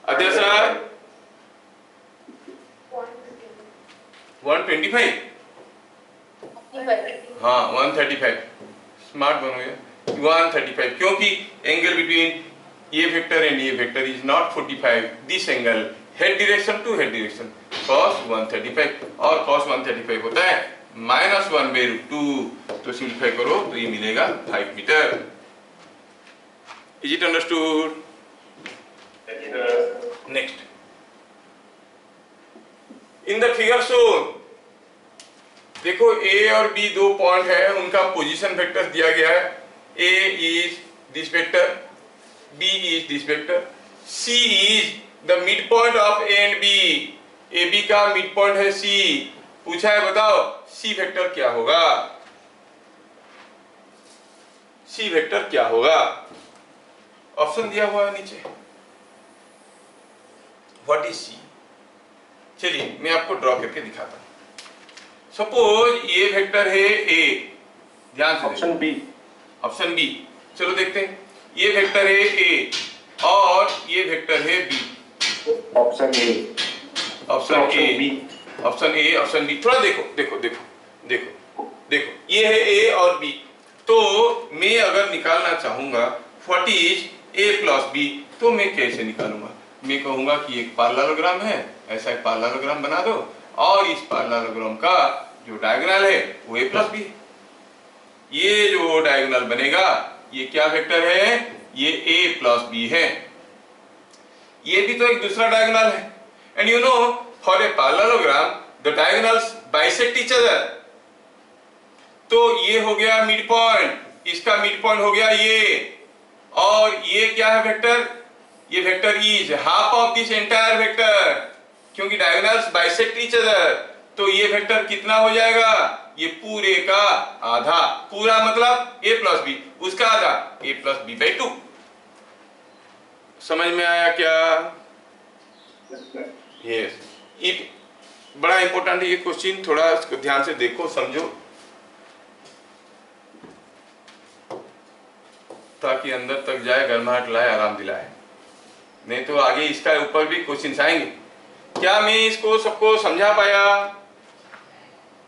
अध्यक्ष सर? 125। हाँ 135, स्मार्ट बनोगे 135, क्योंकि एंगल बिटवीन ये वेक्टर एंड ये vector is not 45, this angle head direction to head direction cos 135, और cos 135 होता है -1/√2, तो सिंप्लीफाई करो तो ये मिलेगा 5 meter. Is it understood? Next, in the figure show देखो A और B दो पॉइंट है, उनका पोजीशन वेक्टर दिया गया है। A is this vector, B is this vector, C is the mid point of A and B, AB का mid point है C। पूछा है बताओ C वेक्टर क्या होगा? C वेक्टर क्या होगा? ऑप्शन दिया हुआ है नीचे, व्हाट इज C? चलिए मैं आपको ड्रॉ करके दिखाता हूं। सपोज ये वेक्टर है A, ध्यान से ऑप्शन बी, ऑप्शन बी, चलो देखते हैं। ये वेक्टर है A और ये वेक्टर है B। Option A, option option A, B, option A, option B, थोड़ा देखो देखो देखो देखो देखो, ये है A और B। तो मैं अगर निकालना चाहूंगा what is A plus B, तो मैं कैसे निकालूंगा? मैं कहूंगा कि एक पैरेललोग्राम है, ऐसा एक पैरेललोग्राम बना दो, और इस पैरेललोग्राम का जो डायगोनल है वो A प्लस B है। ये जो डायगोनल बनेगा ये क्या वेक्टर है? ये A प्लस B है। ये भी तो एक दूसरा डायगोनल है, and you know for a parallelogram the diagonals bisect each other. तो ये हो गया मिड पॉइंट, इसका मिड पॉइंट हो गया ये, और ये क्या है वेक्टर? ये vector is half of this entire vector, क्योंकि डायगोनल्स बाइसेक्ट ईच अदर। तो ये वेक्टर कितना हो जाएगा? ये पूरे का आधा, पूरा मतलब A प्लस बी, उसका आधा A प्लस B/2। समझ में आया क्या? यस, इट बड़ा इंपॉर्टेंट है ये क्वेश्चन, थोड़ा इसको ध्यान से देखो समझो, ताकि अंदर तक जाए, गर्माहट लाए, आराम दिलाए, नहीं तो आगे इसका ऊपर भी क्वेश्चन आएंगे। क्या मैं इसको सबको समझा पाया?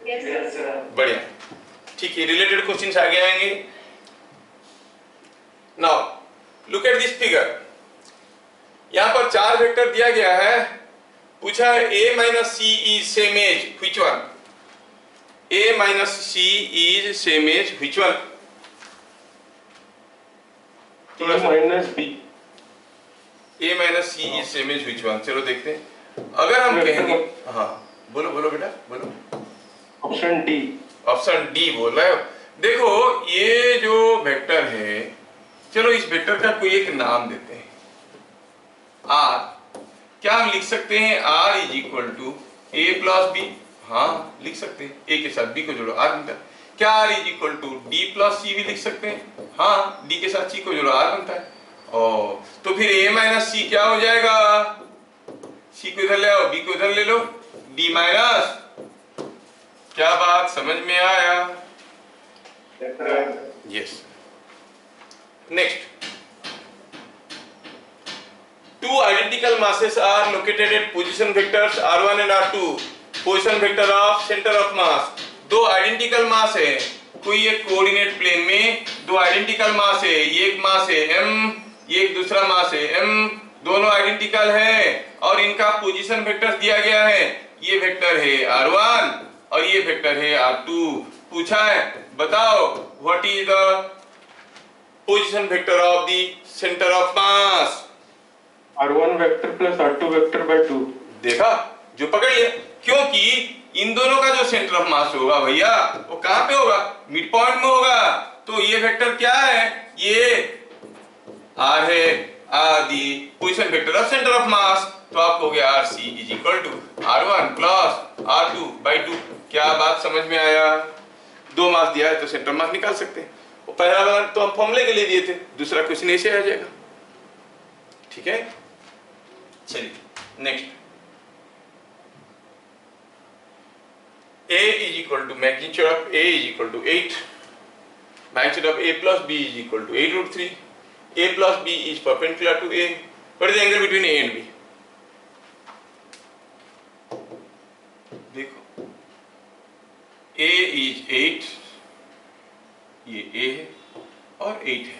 बढ़िया, ठीक है। रिलेटेड क्वेश्चंस आगे आएंगे। Now look at this figure, यहां पर 4 वेक्टर दिया गया है। पूछा है A minus C is same as which one? A minus C is same as which one? Minus B, A minus C is same as which one? चलो देखते हैं। अगर हम कहेंगे, हाँ बोलो बोलो बेटा बोलो। ऑप्शन डी, ऑप्शन डी बोल रहे हो। देखो ये जो वेक्टर है, चलो इस वेक्टर का कोई एक नाम देते हैं R। क्या हम लिख सकते हैं R is equal to A plus B? हाँ लिख सकते हैं, A के साथ B को जोड़ो R बनता है। क्या R is equal to D plus C भी लिख सकते हैं? हाँ, D के साथ C को जोड़ो R बनता है। ओ, तो फिर A माइनस C क्या हो जाएगा? C को इधर ले आओ, B को इधर ले लो, D माइनस। क्या बात समझ में आया? Yes. Next, 2 identical masses are located at position vectors r1 and r2, position vector of center of mass। 2 identical मास है, कोई एक कोऑर्डिनेट प्लेन में 2 आइडेंटिकल मास है, ये एक मास है m, ये एक दूसरा मास है m, दोनों आइडेंटिकल है, और इनका पोजीशन वेक्टर दिया गया है। ये वेक्टर है r1 और ये वेक्टर है r2। पूछा है बताओ what is the position vector of the centre of mass? r1 vector plus r2 vector by 2। देखा, जो पकड़ लिया, क्योंकि इन दोनों का जो सेंटर ऑफ मास होगा भैया वो कहां पे होगा, मिड पॉइंट में होगा। तो ये वेक्टर क्या है, ये आर है, R the position vector of centre of mass. तो आपको हो गया R C is equal to r1 plus r2/2। क्या बात समझ में आया? दो मास दिया है तो सेंटर मास निकाल सकते हैं। और पहला वाला तो हम फॉर्मूले के लिए दिए थे, दूसरा क्वेश्चन ऐसे आ जाएगा। ठीक है, चलिए next. A is equal to magnitude of A is equal to 8, magnitude of A plus B is equal to 8√3. A plus B is perpendicular to A. What is the angle between A and B? देखो, A is 8, ये A है और 8 है,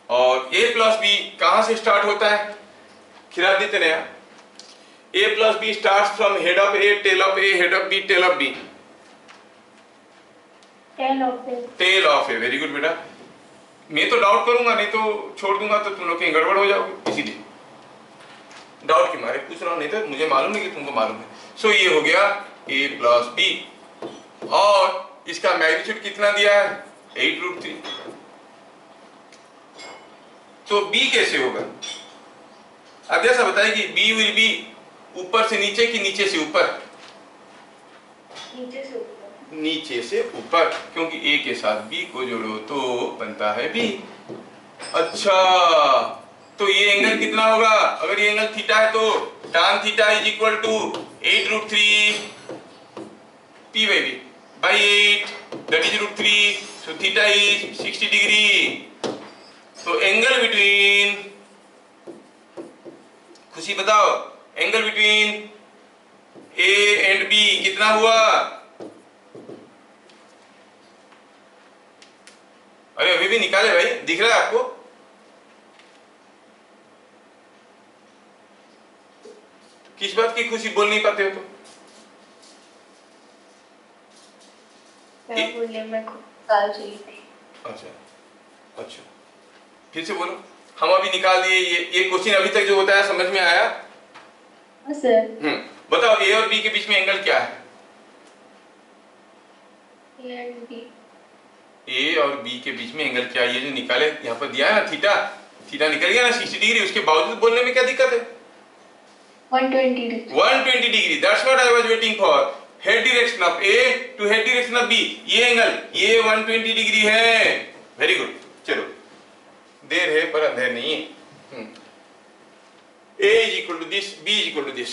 और A plus B कहां से start होता है? खिला देते ना यार। A plus B starts from head of A, tail of A, head of B, tail of B. Tail of A. Tail of A, very good बेटा। मैं तो डाउट करूंगा, नहीं तो छोड़ दूंगा तो तुम लोग कहीं गड़बड़ हो जाओगे, इसीलिए डाउट के मारे पूछ रहा हूं, नहीं तो मुझे मालूम नहीं कि तुमको मालूम है। सो ये हो गया A plus B, और इसका मैग्नीट्यूड कितना दिया है? 8√3। तो B कैसे होगा? अब जैसा बताइए कि B will be ऊपर से नीचे कि नीचे से ऊपर? नीचे से ऊपर। नीचे से ऊपर, क्योंकि A के साथ B को जोड़ो तो बनता है B। अच्छा, तो ये एंगल कितना होगा? अगर ये एंगल थीटा है तो tan theta is equal to 8√3 P/B/8, that is √3, so theta is 60 degree. तो एंगल बिटवीन, खुशी बताओ, angle between A and B कितना हुआ? अरे अभी भी निकाले भाई, दिख रहा है आपको? किस बात की खुशी, बोल नहीं पाते हो तो? क्या बोले, मैं को निकाल रही थी। अच्छा, फिर से बोलो। हम अभी निकाल दिए ये क्वेश्चन अभी तक जो होता है समझ में आया? हाँ सर। बताओ A और B के बीच में एंगल क्या है? A and B। A और B के बीच में एंगल क्या है? ये जो निकाले यहाँ पर दिया है ना, थीटा, थीटा निकल गया ना 60 डिग्री, उसके बावजूद बोलने में क्या दिक्कत है? 120 degree. 120 degree, that's what I was waiting for. Head direction of A to head direction of B, ये एंगल, ये 120 डिग्री है। वेरी गुड, चलो देर है पर अंधेर नहीं है। A is equal to this, B is equal to this.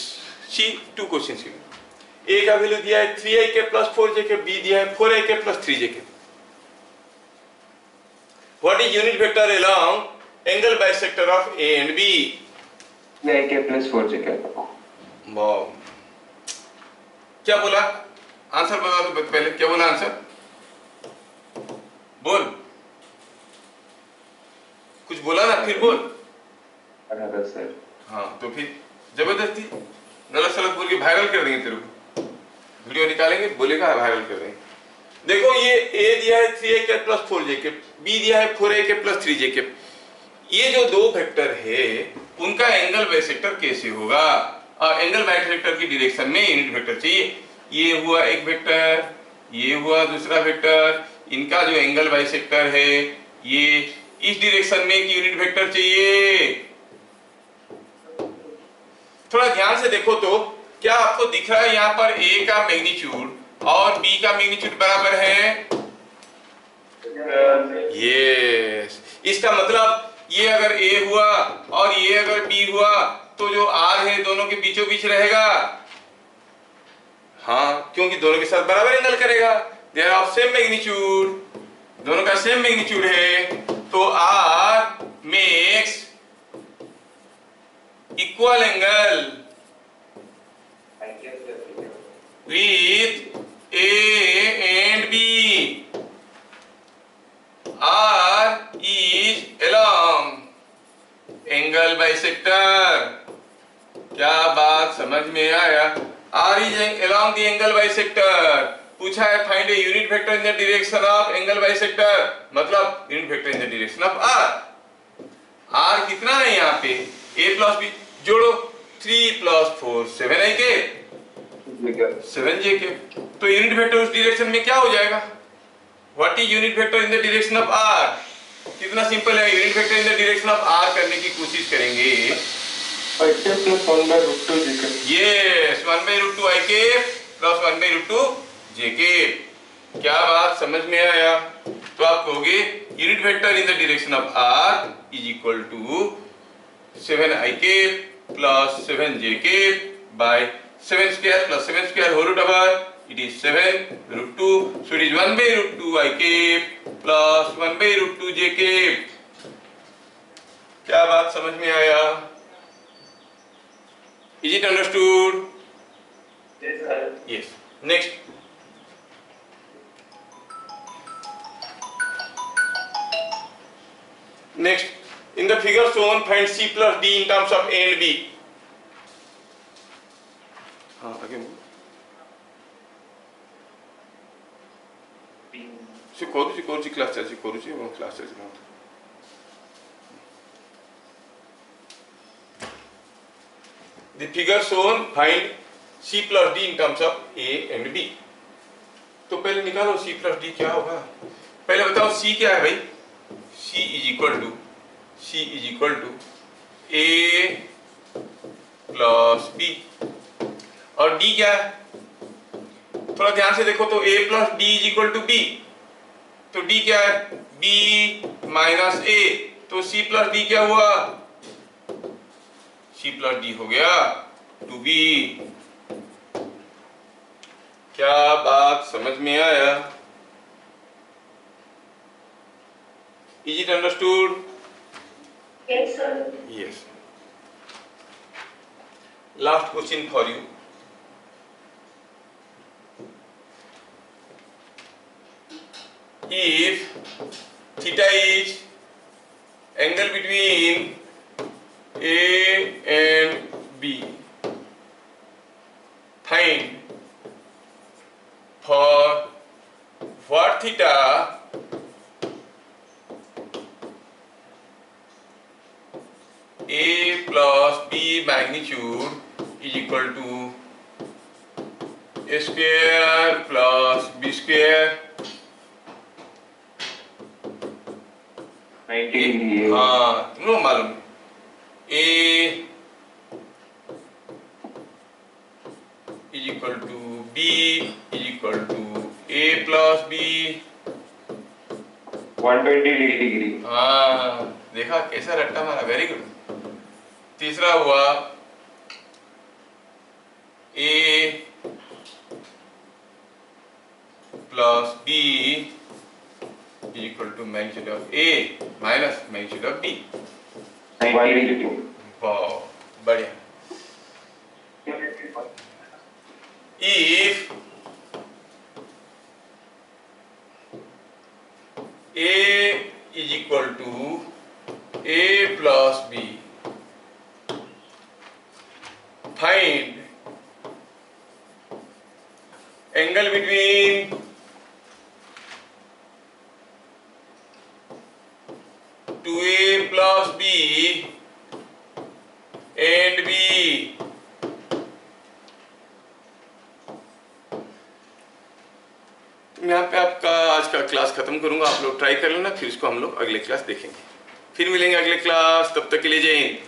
See, two questions here. A का वैल्यू दिया है 3ak plus 4jk, B दिया है 4ak plus 3jk. What is unit vector along angle bisector of A and B? 3ak plus 4jk. वाह, क्या बोला? Answer बता दो पहले, क्या बोला आंसर? बोल, कुछ बोला ना, फिर बोल। बराबर सर। हाँ तो फिर जबरदस्ती गलत सलत बोल के वायरल कर देंगे तेरे को, वीडियो निकालेंगे, बोलेगा वायरल कर देंगे। देखो ये A दिया है 3ak plus 4jk, B दिया है 4ak plus 3jk। ये जो दो वेक्टर है उनका एंगल बाइसेक्टर कैसे होगा? और एंगल बाइसेक्टर की डायरेक्शन में यूनिट वेक्टर चाहिए। ये हुआ एक वेक्टर, ये हुआ दूसरा वेक्टर, इनका जो एंगल बाइसेक्टर है ये इस डायरेक्शन में एक यूनिट वेक्टर चाहिए। थोड़ा ध्यान से देखो तो क्या आपको दिख रहा है यहाँ पर A का मैग्नीट्यूड और B का मैग्नीट्यूड बराबर है? यस, इसका मतलब ये अगर A हुआ और ये अगर B हुआ तो जो R है दोनों के बीचों बीच रहेगा। हाँ, क्योंकि दोनों के साथ बराबर एंगल करेगा, they are of same magnitude, दोनों का सेम मैग्नीट्यूड है। तो R makes equal angle with A and B. R is along angle bisector. क्या बात समझ में आया? R is along the angle bisector. पूछा है find a unit vector in the direction of angle bisector, मतलब unit vector in the direction of R. R कितना है यहाँ पे? A plus B जोड़ो, 3 + 4 7 i के 7 j के। तो यूनिट वेक्टर उस डायरेक्शन में क्या हो जाएगा? What is unit vector in the direction of r? कितना सिंपल है, unit vector in the direction of r करने की कोशिश करेंगे। ik plus 1/√2 jk। Yes, 1/√2 i के प्लस 1/√2 j के। क्या बात समझ में आया? तो आप कहोगे unit vector in the direction of r is equal to 7i के प्लस 7j के by 7 square plus 7 square whole root over it is 7√2, so it is 1/√2 i के प्लस 1/√2 j के। क्या बात समझ में आया? Is it understood? Yes sir। Yes. Next. Next, in the figure shown, find c plus d in terms of a and b. हाँ आगे ସେ କରୁଛି କ୍ଲାସ୍ ଚାଲିଛି କରୁଛି ଏବଂ କ୍ଲାସ୍ ଚାଲିଛି। The figure shown, find c plus d in terms of a and b. तो पहले निकालो c plus d क्या होगा। पहले बताओ c क्या है भाई? c is equal to a plus b और d क्या है? थोड़ा ध्यान से देखो तो a plus d is equal to b, तो d क्या है? b माइनस a, तो c plus d क्या हुआ? c plus d हो गया 2b। क्या बात समझ में आया? Is it understood? Yes sir। Yes. Last question for you. If theta is angle between A and B, find for what theta A plus B magnitude is equal to A square plus B square। 90 degree है। हाँ तुम लोग मालूम A is equal to B is equal to A plus B। 120 degree. हाँ देखा कैसा रट्टा मारा, वेरी गुड। तीसरा हुआ A plus B is equal to magnitude of A minus magnitude of B। 90 degree. वाह बढ़िया। If A is equal to A plus B, find angle between to A plus B and B। तो मैं यहाँ पे आपका आज का class खत्म करूंगा, आप लोग ट्राई कर लेना, फिर इसको हम लोग अगले क्लास देखेंगे। फिर मिलेंगे अगले क्लास, तब तक के लिए जय हिंद।